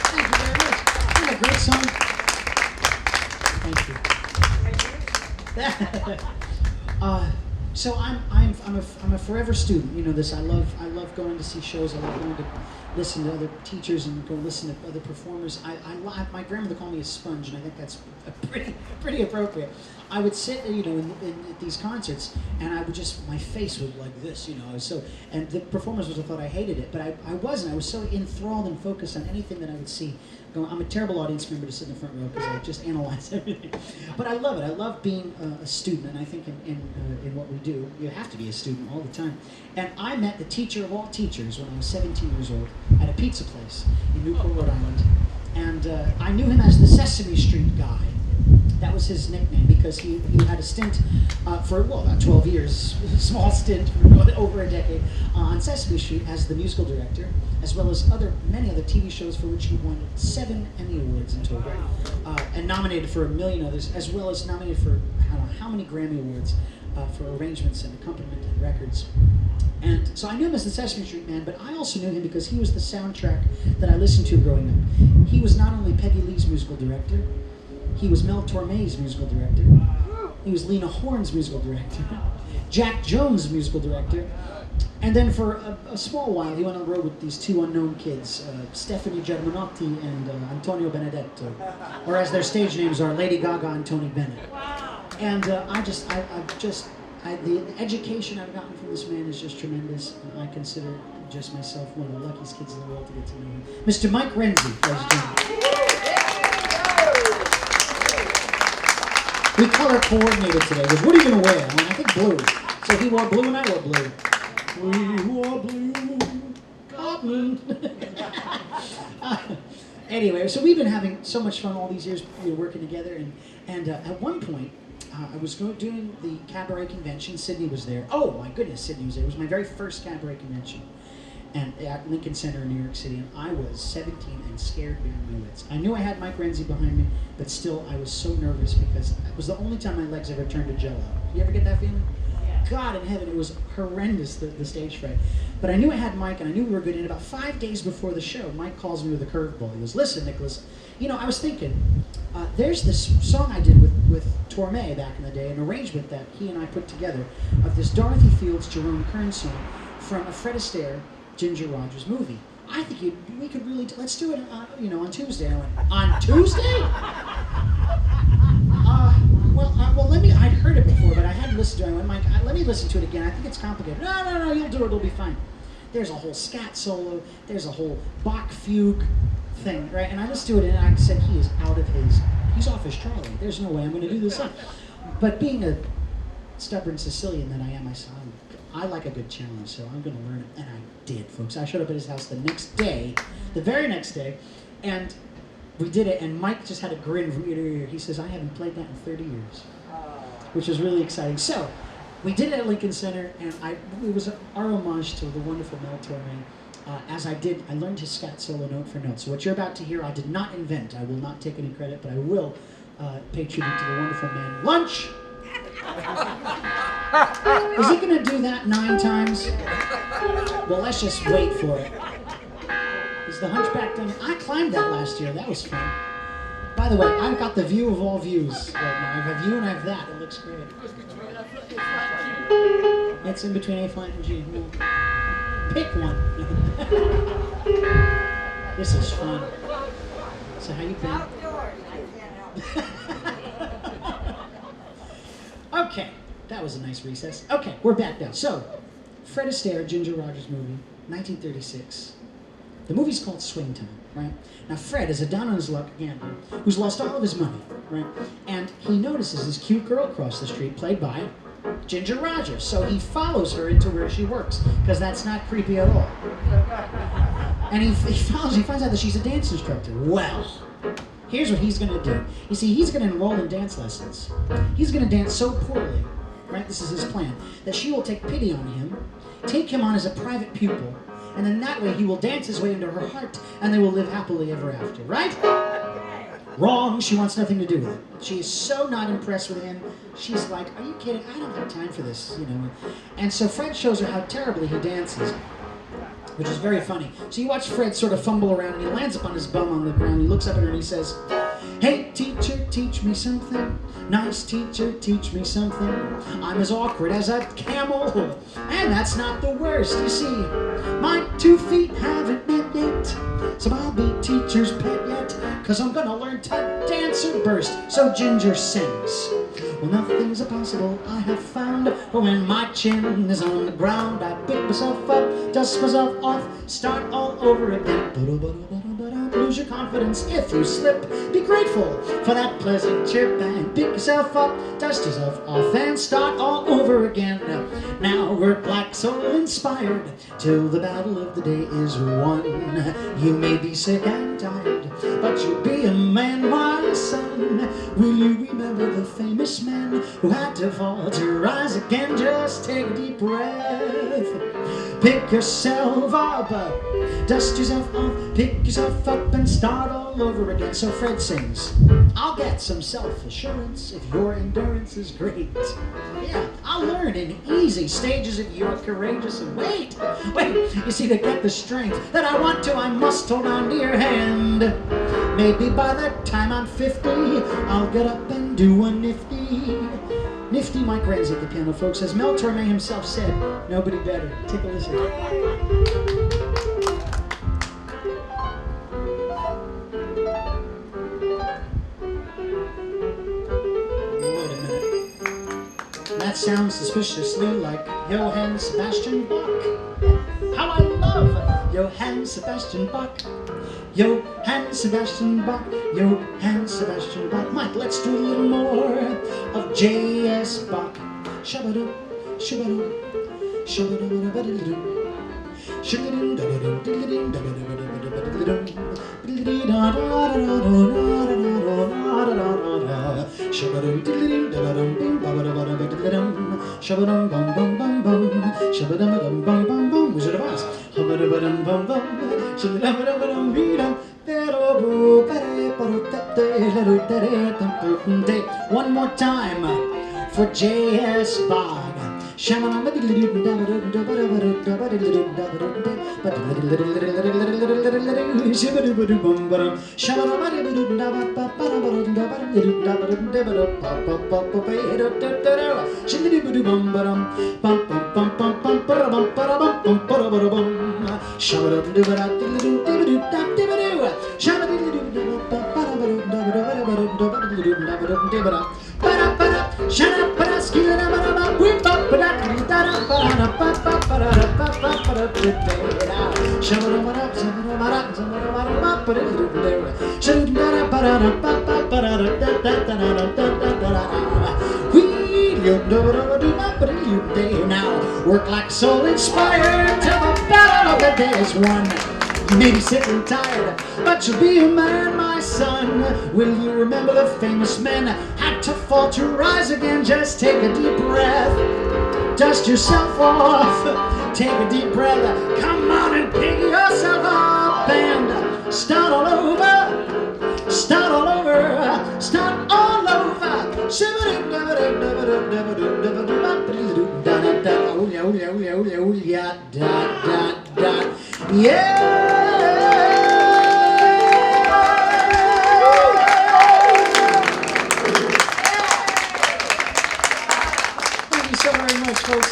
Thank you very much. What a great song. Thank you. So I'm a forever student. You know this. I love going to see shows. I love going to listen to other teachers and go listen to other performers. My grandmother called me a sponge, and I think that's pretty appropriate. I would sit, you know, in these concerts, and I would just, my face was like this, you know. I was so, and the performers would have thought I hated it, but I wasn't. I was so enthralled and focused on anything that I would see. I'm a terrible audience member to sit in the front row because I just analyze everything. But I love it. I love being a student, and I think in what we do, you have to be a student all the time. And I met the teacher of all teachers when I was 17 years old at a pizza place in Newport, Rhode Island. And I knew him as the Sesame Street guy. That was his nickname because he had a stint for, well, about 12 years, a small stint for over a decade on Sesame Street as the musical director, as well as many other TV shows for which he won 7 Emmy Awards in total, and nominated for a million others, as well as nominated for I don't know how many Grammy Awards for arrangements and accompaniment and records. And so I knew him as the Sesame Street Man, but I also knew him because he was the soundtrack that I listened to growing up. He was not only Peggy Lee's musical director, he was Mel Torme's musical director. He was Lena Horne's musical director. Jack Jones' musical director. And then for a small while, he went on the road with these two unknown kids, Stefani Germanotti and Antonio Benedetto, or as their stage names are, Lady Gaga and Tony Bennett. Wow. And the education I've gotten from this man is just tremendous, and I consider just myself one of the luckiest kids in the world to get to know him. Mr. Mike Renzi, ladies and gentlemen. We color coordinated today. He goes, what are you going to wear? I went, I think blue. So he wore blue and I wore blue. We wore blue cotton. Anyway, so we've been having so much fun all these years working together, and at one point, I was doing the cabaret convention. Sidney was there. Oh my goodness, Sidney was there. It was my very first cabaret convention, and at Lincoln Center in New York City. And I was 17 and scared beyond my wits. I knew I had Mike Renzi behind me, but still, I was so nervous because it was the only time my legs ever turned to jello. You ever get that feeling? God in heaven, it was horrendous, the stage fright. But I knew I had Mike, and I knew we were good. And about 5 days before the show, Mike calls me with a curveball. He goes, listen, Nicolas, I was thinking, there's this song I did with Torme back in the day, an arrangement that he and I put together of this Dorothy Fields, Jerome Kern song from a Fred Astaire, Ginger Rogers movie. I think we could really, let's do it, on Tuesday. I went, on Tuesday? I'd heard it before, but I hadn't listened to it. I went, Mike, let me listen to it again. I think it's complicated. No, you'll do it. It'll be fine. There's a whole scat solo. There's a whole Bach fugue thing, right? And I listened to it, and I said, he's off his trolley. There's no way I'm going to do this. But being a stubborn Sicilian that I am, I like a good challenge, so I'm going to learn it. And I did, folks. I showed up at his house the very next day, and we did it, and Mike just had a grin from ear to ear. He says, I haven't played that in 30 years, which was really exciting. So, we did it at Lincoln Center, and it was our homage to the wonderful Mel Torme. As I learned his scat solo note for note. So what you're about to hear, I did not invent. I will not take any credit, but I will pay tribute to the wonderful man. Lunch! Is he going to do that 9 times? Well, let's just wait for it. Is the Hunchback done? I climbed that last year. That was fun. By the way, I've got the view of all views right now. I have you and I have that. It looks great. It's in between A flat and G. Pick one. This is fun. So how you been? Okay, that was a nice recess. Okay, we're back now. So, Fred Astaire, Ginger Rogers movie, 1936. The movie's called Swing Time, right? Now Fred is a down on his luck gambler who's lost all of his money, right? And he notices this cute girl across the street, played by Ginger Rogers. So he follows her into where she works, because that's not creepy at all. And he finds out that she's a dance instructor. Well, here's what he's gonna do. You see, he's gonna enroll in dance lessons. He's gonna dance so poorly, right? This is his plan, that she will take pity on him, take him on as a private pupil, and then that way he will dance his way into her heart, and they will live happily ever after, right? Wrong, she wants nothing to do with it. She is so not impressed with him. She's like, are you kidding? I don't have time for this, And so Fred shows her how terribly he dances, which is very funny. So you watch Fred sort of fumble around, and he lands up on his bum on the ground. He looks up at her and he says, hey teacher, teach me something. Nice teacher, teach me something. I'm as awkward as a camel, and that's not the worst. You see, my 2 feet haven't met yet, so I'll be teacher's pet yet, 'cause I'm gonna learn to dance or burst. So Ginger sings, well, nothing's impossible, I have found, but when my chin is on the ground, I pick myself up, dust myself off, start all over again. Lose your confidence if you slip. Be grateful for that pleasant chirp and pick yourself up, dust yourself off and start all over again. Now work like so inspired till the battle of the day is won. You may be sick and tired, but you'll be a man, my son. Will you remember the famous man who had to fall to rise again? Just take a deep breath. Pick yourself up, dust yourself off, pick yourself up and start all over again. So Fred sings, I'll get some self-assurance if your endurance is great. Yeah, I'll learn in easy stages if you're courageous. And wait, you see, to get the strength that I want to, I must hold on to your hand. Maybe by the time I'm 50, I'll get up and do a nifty Nifty Mike Renzi at the piano, folks. As Mel Torme himself said, nobody better. Take a listen. Wait a minute. That sounds suspiciously like Johann Sebastian Bach. How I love Johann Sebastian Bach. Johann Sebastian Bach, Johann Sebastian Bach. Mike, let's do a little more of J.S. Bach. Shabba-doo, shabba-doo, shabba-doo-ba-da-ba-da-doo. Wizard of Oz. One more time for J.S. Bach. Now, work like soul inspired till the battle of the day is won. You may be sick and tired, but you'll be a man, my son. Will you remember the famous men had to fall to rise again? Just take a deep breath, dust yourself off, take a deep breath, come on and pick yourself up and start all over, start all over, start all over. Yeah! Thank you so very much, folks.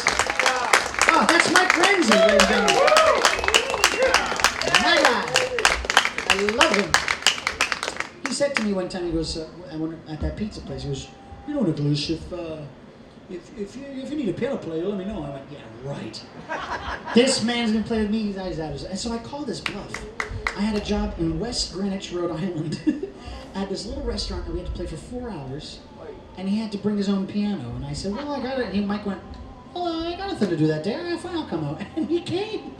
Oh, that's Mike Renzi, ladies and gentlemen. My guy. I love him. He said to me one time, he goes, at that pizza place, he goes, you know, Nicolas, if you need a piano player, let me know. I went, yeah, right. This man's gonna play with me. He's out. And so I called his bluff. I had a job in West Greenwich, Rhode Island, at this little restaurant that we had to play for 4 hours, and he had to bring his own piano. And I said, well, I got it. And Mike went, well, I got nothing to do that day. All right, fine, I'll come out. And he came.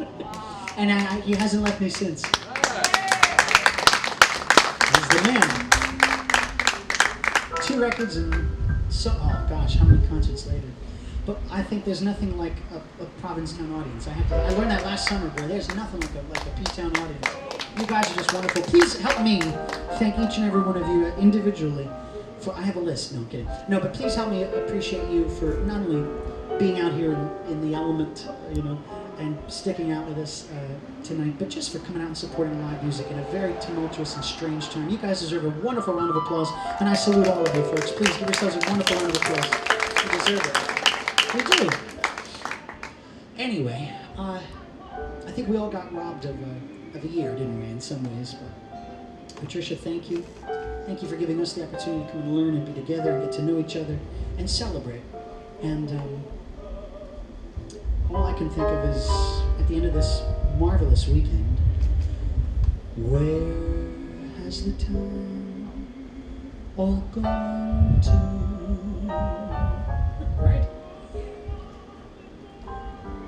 And he hasn't left me since. He's the man. 2 records and so, oh gosh, how many concerts later. But I think there's nothing like a Provincetown audience. I learned that last summer, boy. There's nothing like a P-Town audience. You guys are just wonderful. Please help me thank each and every one of you individually. I have a list. No, I'm kidding. No, but please help me appreciate you for not only being out here in the element, you know, and sticking out with us tonight, but just for coming out and supporting live music in a very tumultuous and strange time. You guys deserve a wonderful round of applause, and I salute all of you folks. Please give yourselves a wonderful round of applause. You deserve it. We do. Anyway, I think we all got robbed of a year, didn't we, in some ways? But Patricia, thank you. Thank you for giving us the opportunity to come and learn and be together and get to know each other and celebrate. And all I can think of is, at the end of this marvelous weekend, where has the time all gone to? Right?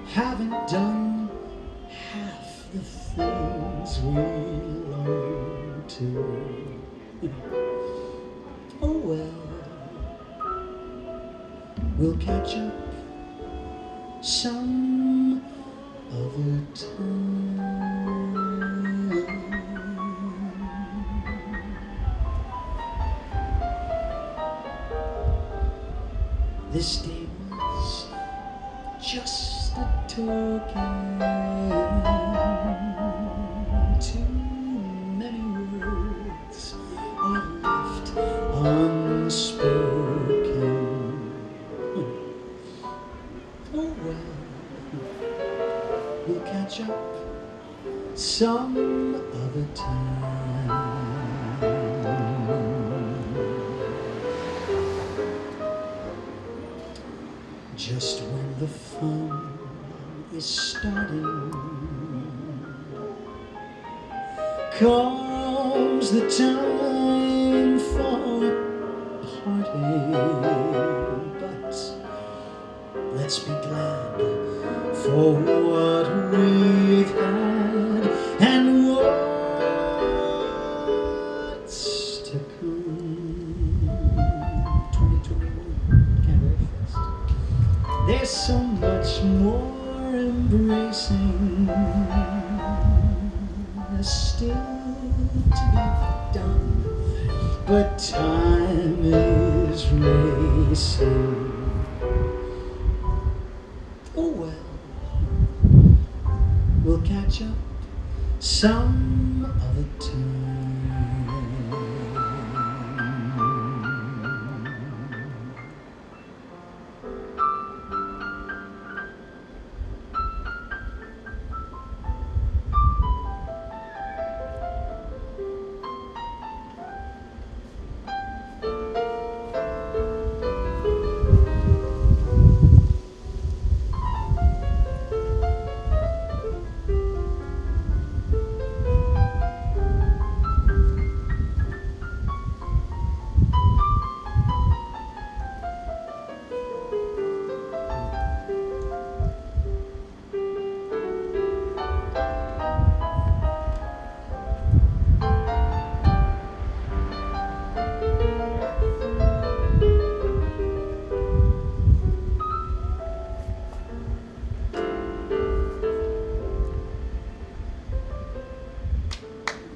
Haven't done half the things we long to. Oh well, we'll catch up some other time. This day was just a token. Too many words are left unspoken. Just when the fun is starting, comes the time for parting. But let's be glad for what we've had and what's to come. 2021 CabaretFest. There's so much more embracing still to be done, but time is racing. Oh well, we'll catch up some other time.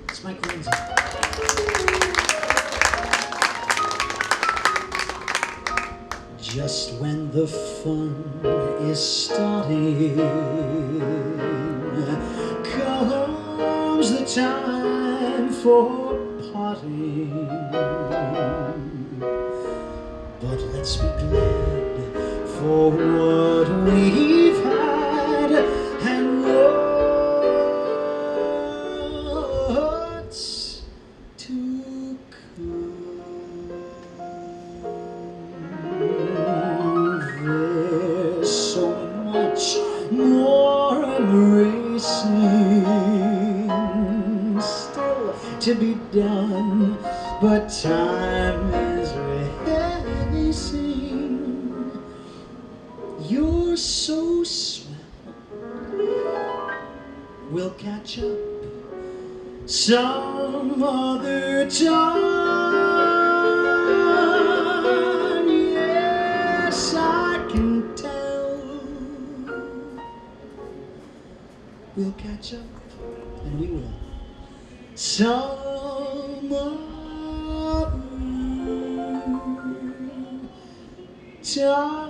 It's Mike Lindsay. Just when the fun is starting, comes the time for parting. But let's be glad for what we've had and what's to come. There's so much more embracing still to be done, but time is racing. You're so swell, we'll catch up some other time. Yes, I can tell. We'll catch up, and we will. Some other time.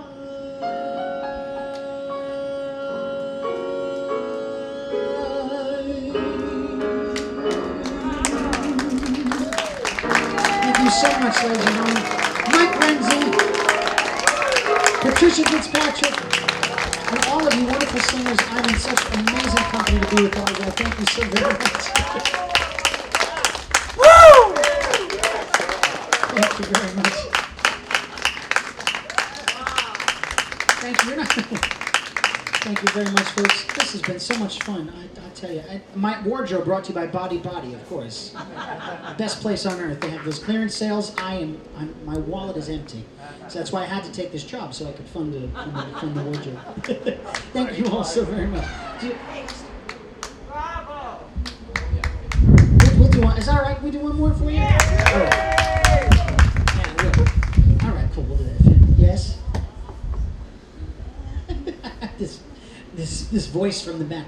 Thank you so much, ladies and gentlemen. Mike Renzi, Patricia Fitzpatrick, and all of you wonderful singers. I'm in such amazing company to be with all of you. Thank you so very much. Woo! Thank you very much. Thank you. Thank you very much, folks. This has been so much fun. I tell you, my wardrobe brought to you by Body, of course. Best place on earth. They have those clearance sales. My wallet is empty, so that's why I had to take this job so I could fund the wardrobe. Thank you all so very much. Bravo! We'll do one. Is that all right? We do one more for you? Yeah. All right. Yeah, we will. All right, cool. We'll do that. Yes. This voice from the back.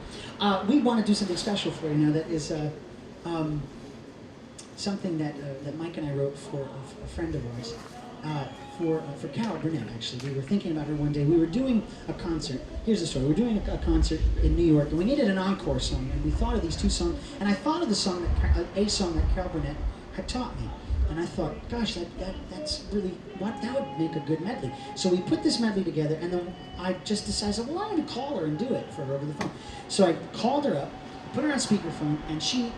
We want to do something special for you now. That is something that Mike and I wrote for a friend of ours, for Carol Burnett. Actually, we were thinking about her one day. We were doing a concert. Here's the story. We were doing a concert in New York, and we needed an encore song. And we thought of these two songs, and I thought of the song a song that Carol Burnett had taught me. And I thought, gosh, that's really, that would make a good medley. So we put this medley together, and then I just decided, well, I'm going to call her and do it for her over the phone. So I called her up, put her on speakerphone, and she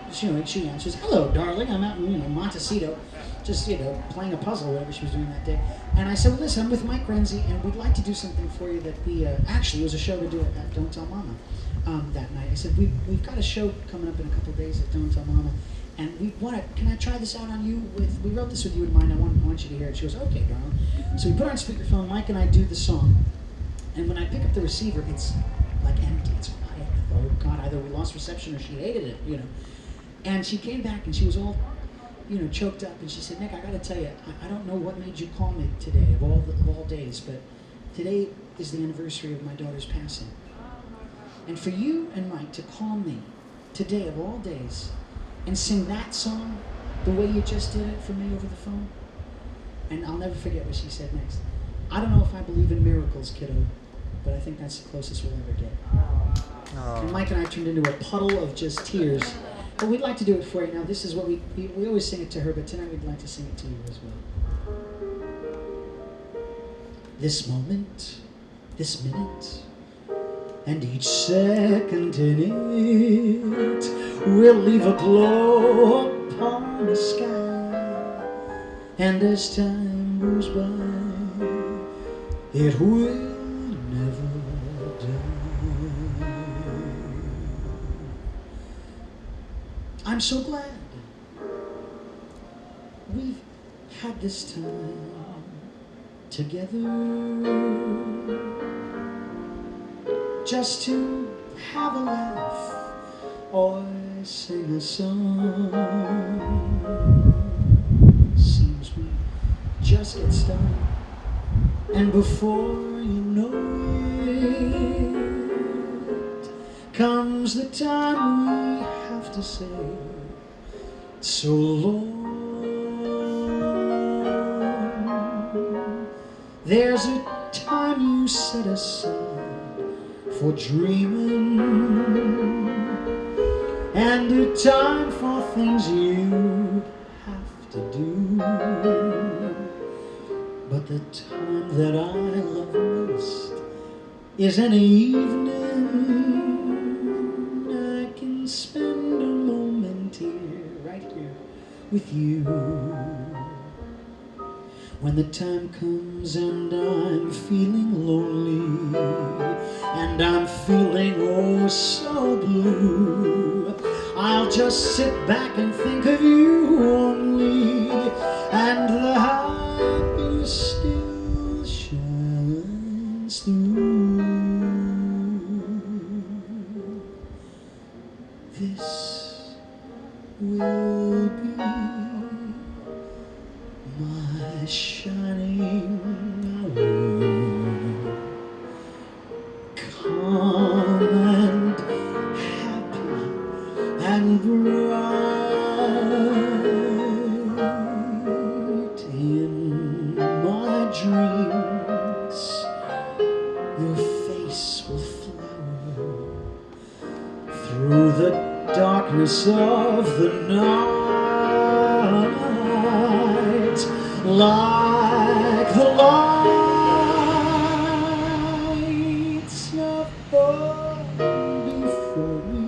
answers, "Hello, darling. I'm out in Montecito, just playing a puzzle, whatever she was doing that day." And I said, "Well, listen, I'm with Mike Renzi, and we'd like to do something for you that we actually it was a show to do at Don't Tell Mama that night." I said, "We've got a show coming up in a couple of days at Don't Tell Mama, and we want to. Can I try this out on you? We wrote this with you in mind. I want you to hear it." She goes, "Okay, darling." So we put her on speakerphone. Mike and I do the song, and when I pick up the receiver, it's like empty. It's quiet. Oh God, either we lost reception or she hated it, And she came back and she was all, choked up, and she said, "Nick, I got to tell you, I don't know what made you call me today of all days, but today is the anniversary of my daughter's passing. And for you and Mike to call me today of all days and sing that song the way you just did it for me over the phone." And I'll never forget what she said next. "I don't know if I believe in miracles, kiddo, but I think that's the closest we'll ever get." And Mike and I turned into a puddle of just tears. But we'd like to do it for you. Now, this is what we always sing it to her, but tonight we'd like to sing it to you as well. This moment, this minute, and each second in it will leave a glow upon the sky. And as time goes by, it will never die. I'm so glad we've had this time together, just to have a laugh or sing a song. Seems we just get started, and before you know it, comes the time we have to say so long. There's a time you set aside for dreaming, and a time for things you have to do. But the time that I love most is an evening I can spend a moment here, right here, with you. When the time comes and I'm feeling lonely, and I'm feeling oh so blue, I'll just sit back and think of you only, and the happiness still shines through. This will be my shining hour, calm and happy and bright. In my dreams, your face will flower through the darkness of the night, like the lights of dawn before me,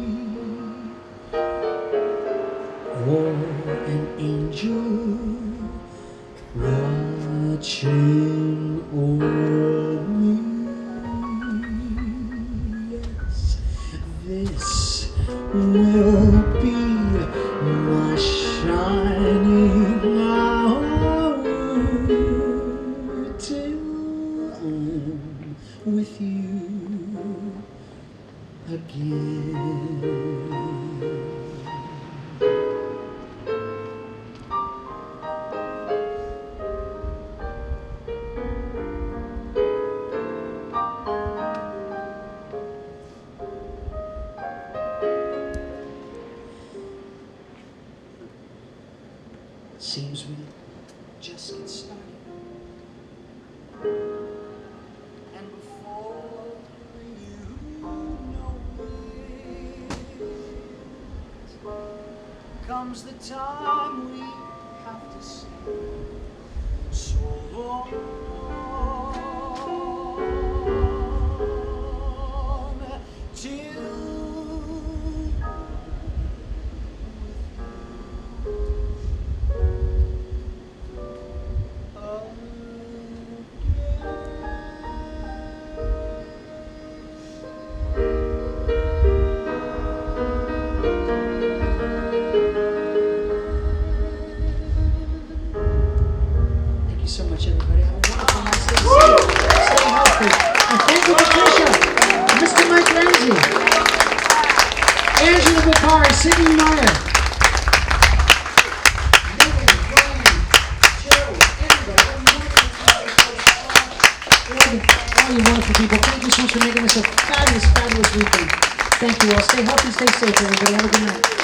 or an angel watching over me. Yes, this will be my shining hour till I'm with you again. Seems we just get started, and before you know it, comes the time we have to say so long, till Sidney Myer. Megan, Brian, Joe, everybody, all you wonderful people. Thank you so much for making this a fabulous, fabulous weekend. Thank you all. Stay healthy, stay safe, everybody. Have a good night.